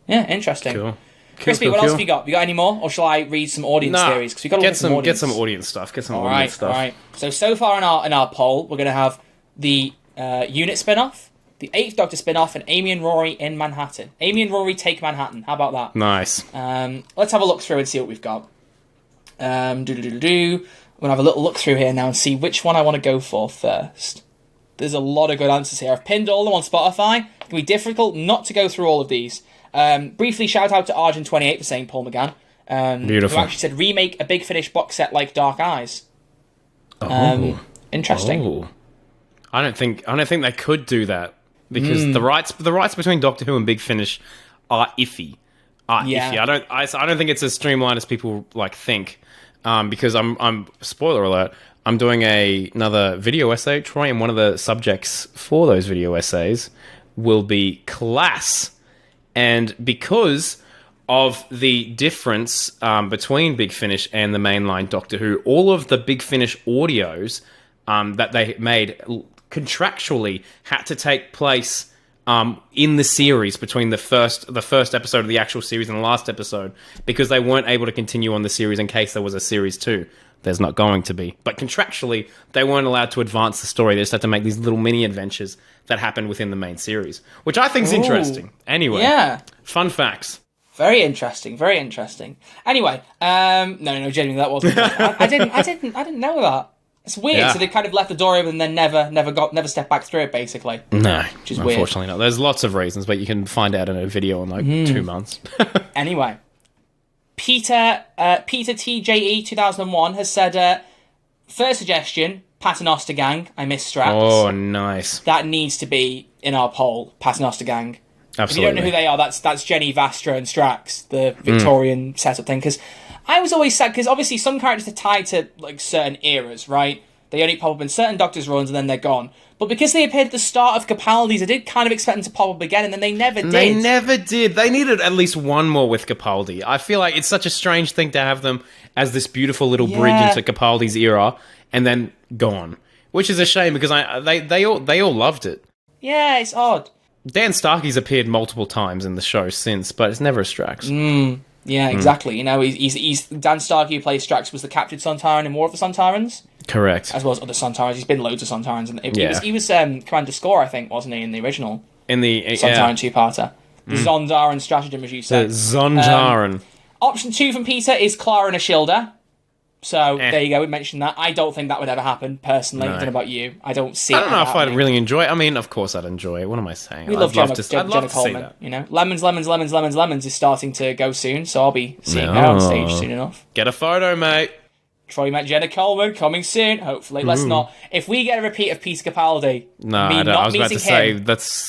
yeah, interesting. Cool. Crispy, what else have you got? Have you got any more? Or shall I read some audience theories? Because we got get some audience stuff. All right. So far in our poll, we're going to have the Unit spin-off, the 8th Doctor spin-off, and Amy and Rory in Manhattan. Amy and Rory take Manhattan. How about that? Nice. Let's have a look through and see what we've got. I'm going to have a little look through here now and see which one I want to go for first. There's a lot of good answers here. I've pinned all of them on Spotify. It's going to be difficult not to go through all of these. Briefly, shout out to Argent28 for saying Paul McGann. Beautiful. Who actually said, remake a Big Finish box set like Dark Eyes. Interesting. Oh. I don't think they could do that because the rights between Doctor Who and Big Finish are iffy. Iffy. I don't think it's as streamlined as people think. Because I'm spoiler alert, I'm doing another video essay, Troy, and one of the subjects for those video essays will be class. And because of the difference between Big Finish and the mainline Doctor Who, all of the Big Finish audios that they made contractually had to take place in the series between the first episode of the actual series and the last episode, because they weren't able to continue on the series in case there was a series 2. There's not going to be. But contractually, they weren't allowed to advance the story. They just had to make these little mini adventures that happened within the main series, which I think is interesting. Anyway, fun facts. Very interesting. Very interesting. Anyway, no, genuinely, that wasn't. I didn't know that. It's weird. So they kind of left the door open and then never stepped back through it, basically. No, which is unfortunately weird. not. There's lots of reasons, but you can find out in a video in like 2 months. Anyway, Peter TJE 2001 has said, first suggestion, Paternoster Gang. I miss Strax. Oh, nice. That needs to be in our poll, Paternoster Gang. Absolutely. If you don't know who they are, that's Jenny, Vastra, and Strax, the Victorian setup thing. Because I was always sad, because obviously some characters are tied to like certain eras, right? They only pop up in certain Doctor's runs and then they're gone. But because they appeared at the start of Capaldi's, I did kind of expect them to pop up again, and then they never did. They never did. They needed at least one more with Capaldi. I feel like it's such a strange thing to have them as this beautiful little bridge into Capaldi's era, and then gone. Which is a shame, because they all loved it. Yeah, it's odd. Dan Starkey's appeared multiple times in the show since, but it's never a Strax. Yeah, exactly. You know, he's Dan Starkey, who plays Strax, was the captured Sontaran in War of the Sontarans. Correct. As well as other Sontarans. He's been loads of Sontarans. And he was Commander Score, I think, wasn't he, in the original? In the Sontaran two-parter. The Zondaran stratagem, as you said. The Zondaran. Option 2 from Peter is Clara and Ashilda. So, there you go, we mentioned that. I don't think that would ever happen, personally. No. I don't know about you. I don't see I don't know if happening. I'd really enjoy it. I mean, of course I'd enjoy it. What am I saying? We love Jenna I'd Coleman. You know, Lemons is starting to go soon, so I'll be seeing her on stage soon enough. Get a photo, mate. Troy met Jenna Coleman coming soon. Hopefully, let's not. If we get a repeat of Peter Capaldi, No, I don't. I was about to say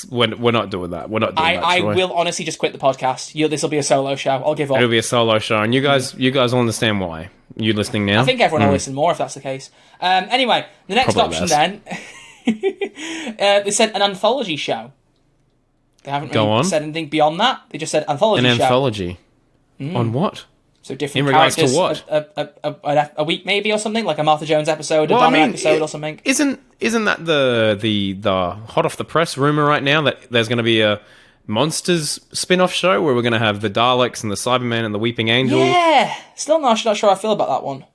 we're not doing that. We're not doing that. I will honestly just quit the podcast. This will be a solo show. I'll give up. It'll be a solo show, and you guys will understand why. You listening now? I think everyone will listen more if that's the case. Anyway, the next option then. They said an anthology show. They haven't really said anything beyond that. They just said anthology show. An anthology? On what? So different in regards characters, to what? a week maybe or something, like a Martha Jones episode, a Donna episode or something. Isn't that the hot off the press rumor right now that there's going to be a Monsters spin-off show where we're going to have the Daleks and the Cybermen and the Weeping Angel? Yeah, still not sure how I feel about that one.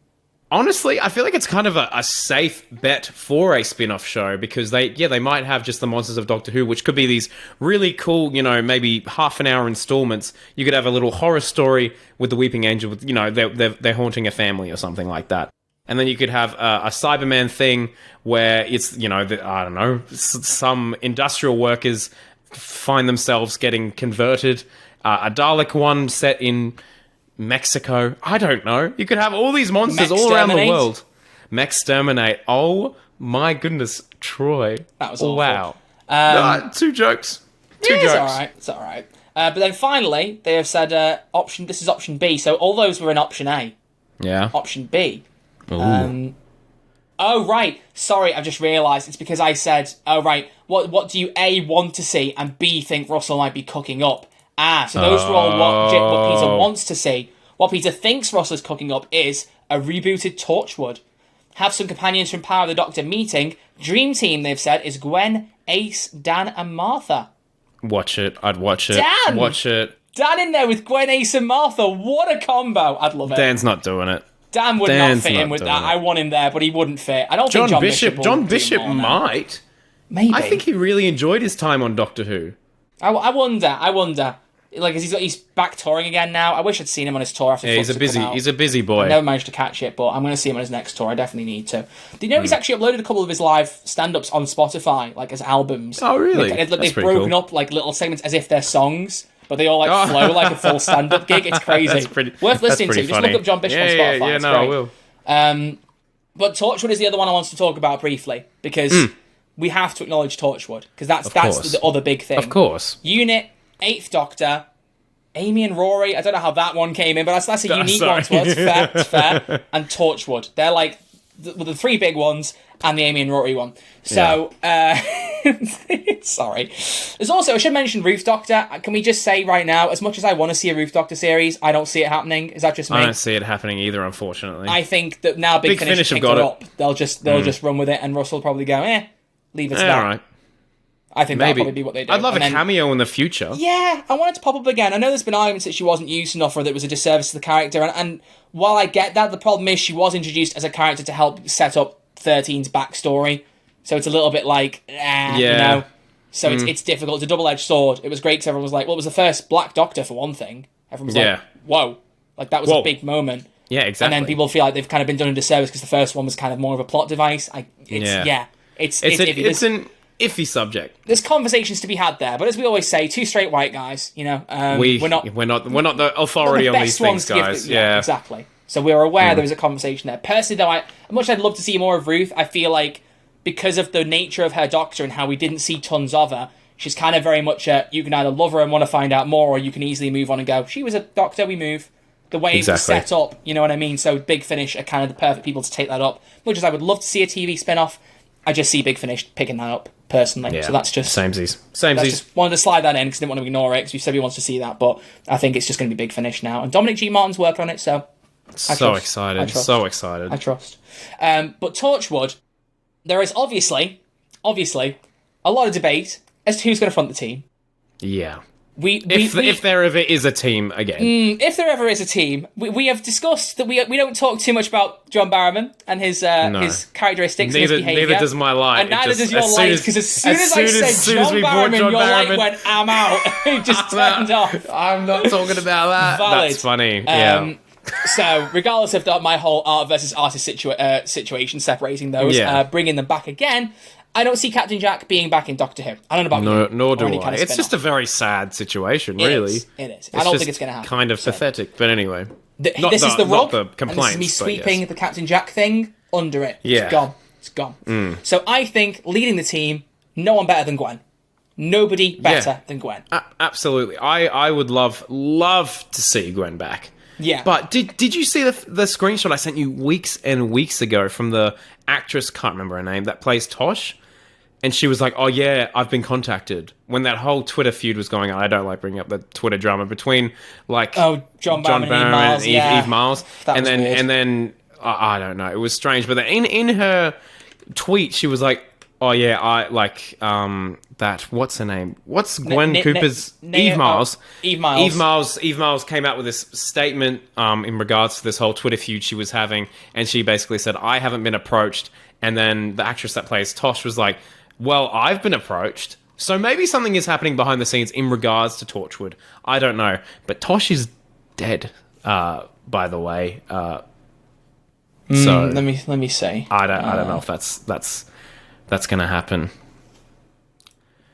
Honestly, I feel like it's kind of a safe bet for a spin-off show, because they might have just the Monsters of Doctor Who, which could be these really cool, maybe half an hour installments. You could have a little horror story with the Weeping Angel, with, they're haunting a family or something like that. And then you could have a Cyberman thing where it's, I don't know, some industrial workers find themselves getting converted. A Dalek one set in Mexico. I don't know. You could have all these monsters all around the world. Mexterminate. Oh my goodness, Troy. That was awful. Wow. 2 jokes. Two jokes. It's all right. But then finally, they have said this is option B. So all those were in option A. Yeah. Option B. Ooh. Oh, right. Sorry, I've just realised. It's because I said, oh, right, what do you A, want to see, and B, think Russell might be cooking up? So those were all what Peter wants to see. What Peter thinks Russell's cooking up is a rebooted Torchwood. Have some companions from Power of the Doctor meeting. Dream Team, they've said, is Gwen, Ace, Dan, and Martha. Watch it. I'd watch it. Dan! Watch it. Dan in there with Gwen, Ace, and Martha. What a combo. I'd love it. Dan's not doing it. Dan would not fit in with that. I want him there, but he wouldn't fit. I don't think John Bishop John Bishop might. Maybe. I think he really enjoyed his time on Doctor Who. I wonder. Like, he's back touring again now. I wish I'd seen him on his tour after. Yeah, he's a busy boy. I never managed to catch it, but I'm going to see him on his next tour. I definitely need to. Do you know he's actually uploaded a couple of his live stand-ups on Spotify, like as albums? Oh, really? They've broken up like little segments as if they're songs, but they all flow like a full stand-up gig. It's crazy. Worth listening to. Just look up John Bishop on Spotify. I will. But Torchwood is the other one I want to talk about briefly, because we have to acknowledge Torchwood, because that's the other big thing. Of course. Unit, 8th Doctor, Amy and Rory. I don't know how that one came in, but that's a unique one to us. It's fair. And Torchwood. They're like the 3 big ones, and the Amy and Rory one. So, sorry. There's also, I should mention Roof Doctor. Can we just say right now, as much as I want to see a Roof Doctor series, I don't see it happening. Is that just me? I don't see it happening either, unfortunately. I think that now Big Finish picked it up, they'll just run with it, and Russell will probably go, leave it to that. Right. I think that'll probably be what they do. I'd love a cameo in the future. Yeah, I want it to pop up again. I know there's been arguments that she wasn't used enough, or that it was a disservice to the character, and while I get that, the problem is she was introduced as a character to help set up 13's backstory, so it's a little bit like, you know? So it's difficult. It's a double-edged sword. It was great because everyone was like, well, it was the first Black Doctor for one thing. Everyone was like, whoa. Like, that was a big moment. Yeah, exactly. And then people feel like they've kind of been done a disservice because the first one was kind of more of a plot device. It's iffy. It's an iffy subject. There's conversations to be had there, but as we always say, two straight white guys, you know, we're not the authority on these things, guys. Yeah, exactly. So we're aware there was a conversation there. Personally, though, much I'd love to see more of Ruth, I feel like because of the nature of her Doctor and how we didn't see tons of her, she's kind of very much you can either love her and want to find out more, or you can easily move on and go, she was a Doctor, we move. The way it was set up, you know what I mean? So Big Finish are kind of the perfect people to take that up. Much as I would love to see a TV spin-off, I just see Big Finish picking that up, personally. So that's just... Samesies. Just wanted to slide that in because I didn't want to ignore it because we said we wanted to see that, but I think it's just going to be Big Finish now. And Dominic G. Martin's working on it, so... So excited. I trust. But Torchwood, there is obviously, a lot of debate as to who's going to front the team. Yeah. If there ever is a team again. If there ever is a team, we have discussed that we don't talk too much about John Barrowman and his characteristics and his behaviour. Neither does my light. And neither does your light, because as soon as I said John Barrowman, your light went, I'm out. It just turned off. I'm not talking about that. Valid. That's funny. Yeah. So, regardless of my whole art versus artist situation, separating those, bringing them back again, I don't see Captain Jack being back in Doctor Who. I don't know about you. Nor do I. It's just a very sad situation, really. It is. I don't think it's going to happen. Kind of pathetic, but anyway. This is the rub, the complaints, and this is me sweeping the Captain Jack thing under it. Yeah. It's gone. So I think, leading the team, no one better than Gwen. Nobody better than Gwen. Absolutely. I would love to see Gwen back. Yeah. But did you see the screenshot I sent you weeks and weeks ago from the actress, can't remember her name, that plays Tosh? And she was like, oh yeah, I've been contacted. When that whole Twitter feud was going on, I don't like bringing up the Twitter drama between John Barrowman and Eve Miles. And then I don't know, it was strange. But then in her tweet, she was like, oh yeah, I like what's her name? What's Gwen Cooper's Eve Miles? Eve Miles. Eve Miles came out with this statement in regards to this whole Twitter feud she was having, and she basically said, I haven't been approached. And then the actress that plays Tosh was like, well, I've been approached. So maybe something is happening behind the scenes in regards to Torchwood. I don't know. But Tosh is dead, by the way. So let me see. I don't know if that's going to happen.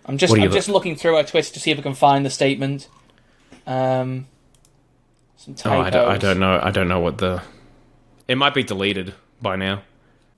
I'm just looking through her Twitter to see if I can find the statement. Some typos. I don't know what the... It might be deleted by now.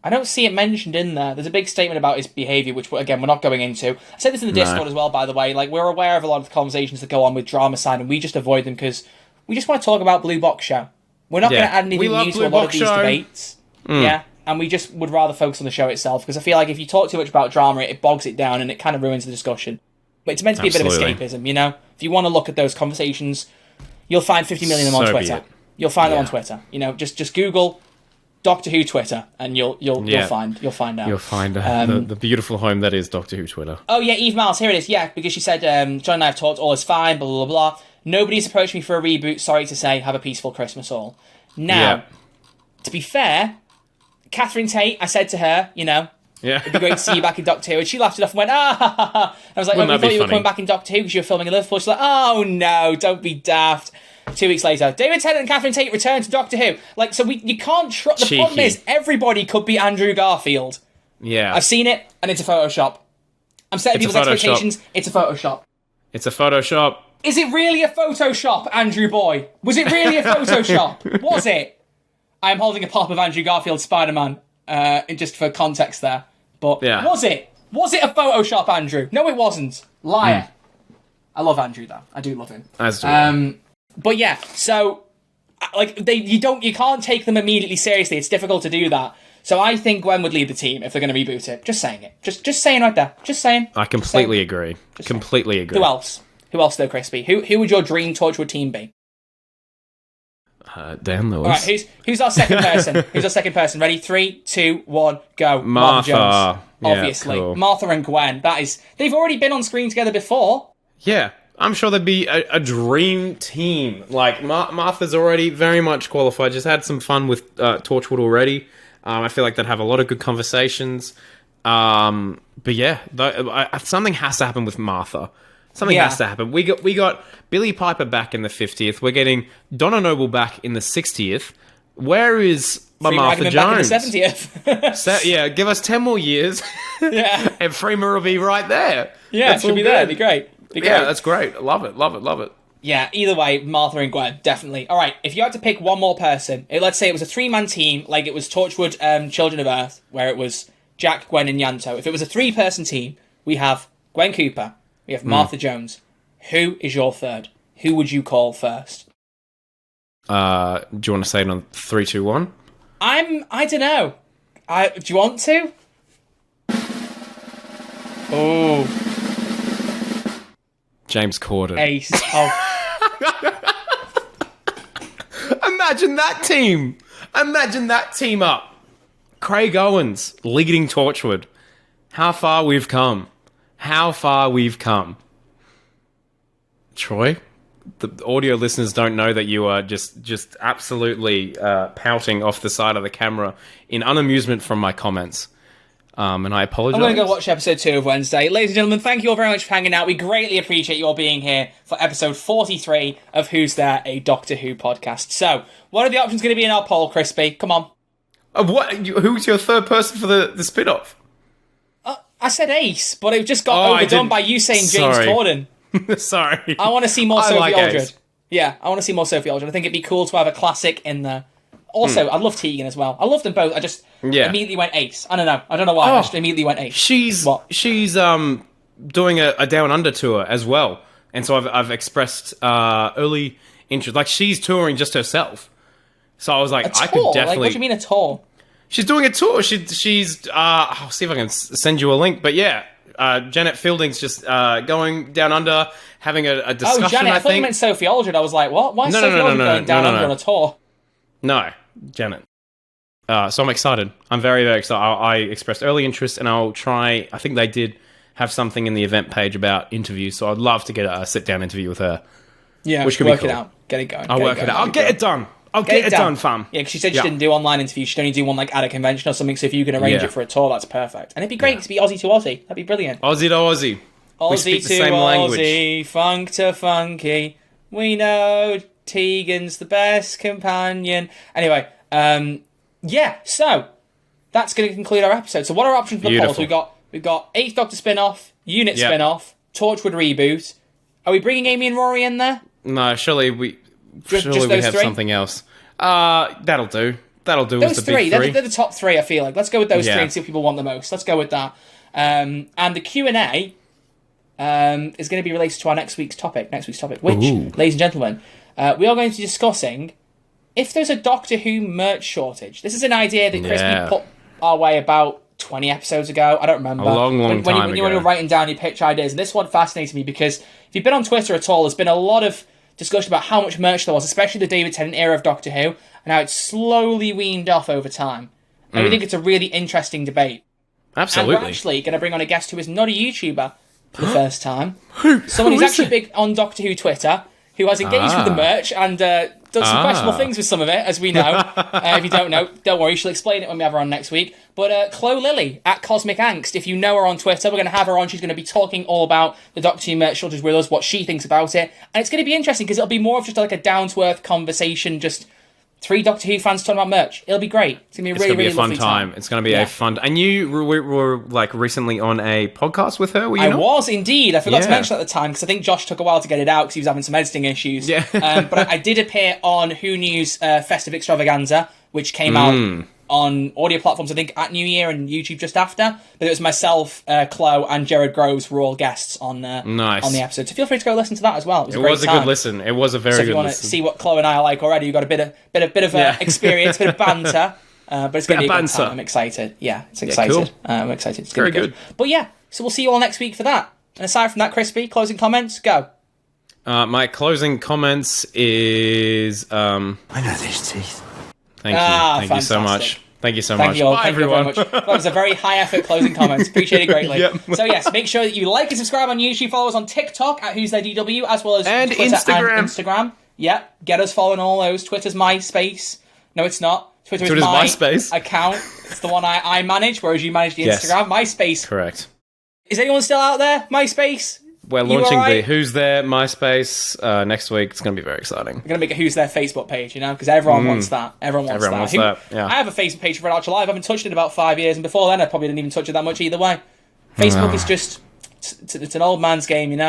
I don't see it mentioned in there. There's a big statement about his behaviour, which, again, we're not going into. I said this in the Discord as well, by the way. Like, we're aware of a lot of the conversations that go on with drama side, and we just avoid them because we just want to talk about Blue Box Show. We're not going to add anything new to a lot of these debates. Yeah, and we just would rather focus on the show itself, because I feel like if you talk too much about drama, it bogs it down and it kind of ruins the discussion. But it's meant to be a bit of escapism, you know? If you want to look at those conversations, you'll find 50 million of them on Twitter. You'll find them on Twitter. You know, just Google Doctor Who Twitter, and you'll find out. You'll find the beautiful home that is Doctor Who Twitter. Oh yeah, Eve Miles, here it is. Yeah, because she said, John and I have talked, all is fine, blah blah blah. Nobody's approached me for a reboot. Sorry to say, have a peaceful Christmas all. Now, to be fair, Catherine Tate, I said to her, you know, it'd be great to see you back in Doctor Who, and she laughed it off and went, ah ha ha ha. I was like, oh, we thought you were coming back in Doctor Who because you were filming in Liverpool. She's like, oh no, don't be daft. 2 weeks later, David Tennant and Catherine Tate return to Doctor Who. Like, so you can't trust. The problem is, everybody could be Andrew Garfield. Yeah. I've seen it, and it's a Photoshop. I'm setting people's expectations. It's a Photoshop. It's a Photoshop. Is it really a Photoshop, Andrew Boy? Was it really a Photoshop? Was it? I am holding a pop of Andrew Garfield's Spider-Man, just for context there. But was it? Was it a Photoshop, Andrew? No, it wasn't. Liar. I love Andrew, though. I do love him. As do I. But yeah, so like you can't take them immediately seriously. It's difficult to do that. So I think Gwen would lead the team if they're going to reboot it. Just saying it. Just saying right there. Just saying. I completely agree. Completely agree. Who else? Who else though, Crispy? Who would your dream Torchwood team be? Damn those. All right, who's our second person? Who's our second person? Ready? 3, 2, 1, go. Martha Jones. Obviously, cool. Martha and Gwen. They've already been on screen together before. Yeah. I'm sure there'd be a dream team. Like, Martha's already very much qualified. Just had some fun with Torchwood already. I feel like they'd have a lot of good conversations. But yeah, something has to happen with Martha. Something has to happen. We got Billie Piper back in the 50th. We're getting Donna Noble back in the 60th. Where is my Martha Jones? Back in the 70th. Yeah, give us 10 more years. Yeah. And Freema will be right there. Yeah, she'll be there. It'd be great. Yeah, that's great. Love it. Yeah, either way, Martha and Gwen, definitely. All right, if you had to pick one more person, let's say it was a 3-man team, like it was Torchwood Children of Earth, where it was Jack, Gwen, and Yanto. If it was a 3-person team, we have Gwen Cooper, we have Martha Jones. Who is your third? Who would you call first? Do you want to say it on 3, 2, 1? I don't know. Do you want to? Oh. James Corden. Ace. Oh. Imagine that team up. Craig Owens leading Torchwood. How far we've come. Troy, the audio listeners don't know that you are just absolutely pouting off the side of the camera in unamusement from my comments. And I apologize. I'm going to go watch episode 2 of Wednesday. Ladies and gentlemen, thank you all very much for hanging out. We greatly appreciate you all being here for episode 43 of Who's There, a Doctor Who podcast. So, what are the options going to be in our poll, Crispy? Come on. Who's your third person for the spin-off? I said Ace, but it just got overdone by you saying James Corden. Sorry. I want to see more Sophie Aldred. Ace. Yeah, I want to see more Sophie Aldred. I think it'd be cool to have a classic in there. Also, I love Tegan as well. I love them both. I just immediately went Ace. I don't know why. I just immediately went Ace. She's doing a Down Under tour as well, and so I've expressed early interest. Like, she's touring just herself. So I was like, I could definitely. Like, what do you mean a tour? She's doing a tour. She's I'll see if I can send you a link. But yeah, Janet Fielding's just going down under, having a discussion. Oh, Janet, I thought you meant Sophie Aldred. I was like, what? Why is Sophie Aldred going down under on a tour? No, Janet. So I'm excited. I'm very, very excited. I expressed early interest, and I'll try. I think they did have something in the event page about interviews, so I'd love to get a sit-down interview with her. Yeah, which could be cool. It out. Get it going. I'll work it out. I'll get it done. I'll get it done, fam. Yeah, because she said she didn't do online interviews. She'd only do one like at a convention or something. So if you can arrange it for a tour, that's perfect. And it'd be great to be Aussie to Aussie. That'd be brilliant. Aussie to Aussie. Aussie speak to Aussie, funk to funky. We know Tegan's the best companion. Anyway, so that's going to conclude our episide. So what are our options for the polls? We've got 8th Doctor spin-off, Unit spin-off, Torchwood reboot. Are we bringing Amy and Rory in there? No, surely we have 3? something else. That'll do. Those three. They're the top 3, I feel like. Let's go with those 3 and see if people want the most. Let's go with that. And the Q&A is going to be related to our next week's topic, which, ladies and gentlemen, we are going to be discussing if there's a Doctor Who merch shortage. This is an idea that Crispy put our way about 20 episodes ago. I don't remember. A long time ago. When you were writing down your pitch ideas. And this one fascinated me because if you've been on Twitter at all, there's been a lot of discussion about how much merch there was, especially the David Tennant era of Doctor Who, and how it's slowly weaned off over time. And we think it's a really interesting debate. Absolutely. And we're actually going to bring on a guest who is not a YouTuber for the first time. Someone who's actually big on Doctor Who Twitter, who has engaged with the merch and done some questionable things with some of it, as we know. If you don't know, don't worry, she'll explain it when we have her on next week. But Chloe Lilly, at Cosmic Angst, if you know her on Twitter, we're going to have her on. She's going to be talking all about the Doctor Who merch shortage with us, what she thinks about it. And it's going to be interesting because it'll be more of just like a down-to-earth conversation, just 3 Doctor Who fans talking about merch. It'll be great. It's going to be a really fun time. It's going to be a fun... And you were like recently on a podcast with her, were you I was indeed. I forgot to mention at the time because I think Josh took a while to get it out because he was having some editing issues. Yeah. But I did appear on Who News Festive Extravaganza, which came out on audio platforms, I think, at New Year and YouTube just after. But it was myself, Chloe, and Jared Groves were all guests on the episode. So feel free to go listen to that as well. It was a good listen. It was a very good listen. So if you want to see what Chloe and I are like already, you've got a bit of experience, a bit of banter. But it's going to be a good time. I'm excited. Yeah, it's excited. Cool. I'm excited. It's going to be good. But yeah, so we'll see you all next week for that. And aside from that, Crispy, closing comments, go. My closing comments is... I know these teeth. Thank you. Thank you so much. Thank you so much. Bye, everyone. That was a very high effort closing comments. Appreciate it greatly. So yes, make sure that you like and subscribe on YouTube. Follow us on TikTok at Who's There DW, as well as Twitter and Instagram. Yep, get us following all those. Twitter's MySpace. No, it's not. Twitter's my MySpace account. It's the one I manage, whereas you manage the Instagram. MySpace. Correct. Is anyone still out there? MySpace? we're launching the Who's There MySpace next week. It's going to be very exciting. We're going to make a Who's There Facebook page, because everyone wants that. Everyone wants that. Yeah. I have a Facebook page for Red Archer Live. I haven't touched it in about 5 years, and before then I probably didn't even touch it that much either way. Facebook is just... It's an old man's game, It's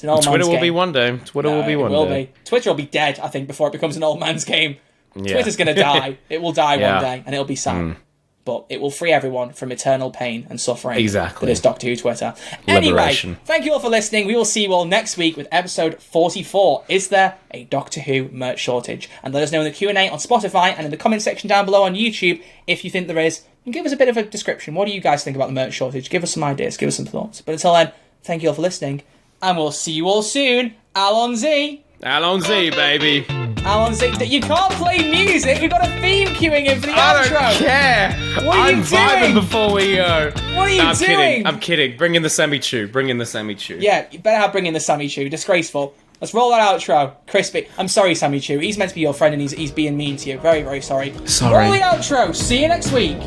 an old man's game. Twitter will be one day. It will be. Twitter will be dead, I think, before it becomes an old man's game. Yeah. Twitter's going to die. It will die one day, and it'll be sad. But it will free everyone from eternal pain and suffering. Exactly. That is Doctor Who Twitter. Anyway, thank you all for listening. We will see you all next week with episode 44. Is there a Doctor Who merch shortage? And let us know in the Q&A on Spotify and in the comment section down below on YouTube if you think there is. And give us a bit of a description. What do you guys think about the merch shortage? Give us some ideas. Give us some thoughts. But until then, thank you all for listening. And we'll see you all soon. Allons-y. Allons-y, baby. Allons-y. You can't play music. We've got a theme queuing in for the outro. I don't care. What are you I'm vibing doing? before we go. What are you doing? I'm kidding. Bring in the semi-chew. Yeah, you better have bring in the Sammy Chew. Disgraceful. Let's roll that outro. Crispy. I'm sorry, Sammy Chew. He's meant to be your friend and he's being mean to you. Very, very sorry. Sorry. Roll the outro. See you next week.